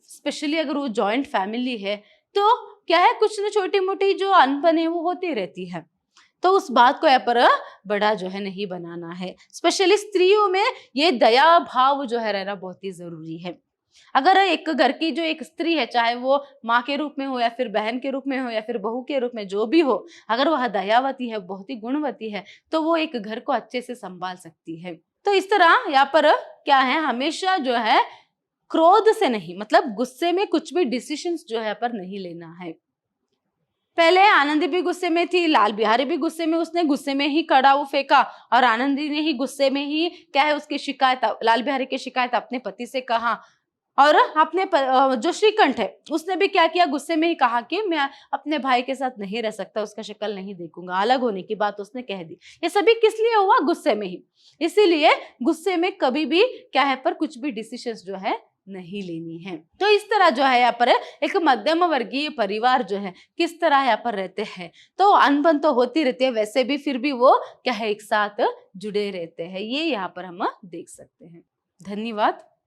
स्पेशली अगर वो जॉइंट फैमिली है, तो क्या है, कुछ ना छोटी मोटी जो अनबन है वो होती रहती है। तो उस बात को यहाँ पर बड़ा जो है नहीं बनाना है। स्पेशली स्त्रियों में ये दया भाव जो है रहना बहुत ही जरूरी है। अगर एक घर की जो एक स्त्री है, चाहे वो माँ के रूप में हो या फिर बहन के रूप में हो या फिर बहू के रूप में, जो भी हो, अगर वह दयावती है, बहुत ही गुणवती है, तो वो एक घर को अच्छे से संभाल सकती है। तो इस तरह यहाँ पर क्या है, हमेशा जो है क्रोध से नहीं, मतलब गुस्से में कुछ भी डिसीजंस जो है यहाँ पर नहीं लेना है। पहले आनंदी भी गुस्से में थी, लाल बिहारी भी गुस्से में, उसने गुस्से में ही कड़ा वो फेंका और आनंदी ने ही गुस्से में ही क्या है उसकी शिकायत, लाल बिहारी की शिकायत अपने पति से कहा। और जो श्रीकंठ है उसने भी क्या किया, गुस्से में ही कहा कि मैं अपने भाई के साथ नहीं रह सकता, उसका शक्ल नहीं देखूंगा, अलग होने की बात उसने कह दी। ये सभी किस लिए हुआ, गुस्से में ही। इसीलिए गुस्से में कभी भी क्या है पर कुछ भी डिसीजंस जो है नहीं लेनी है। तो इस तरह जो है यहाँ पर एक मध्यम वर्गीय परिवार जो है किस तरह यहाँ पर रहते हैं, तो अनबन तो होती रहती है, वैसे भी फिर भी वो क्या है एक साथ जुड़े रहते हैं, ये यहाँ पर हम देख सकते हैं। धन्यवाद।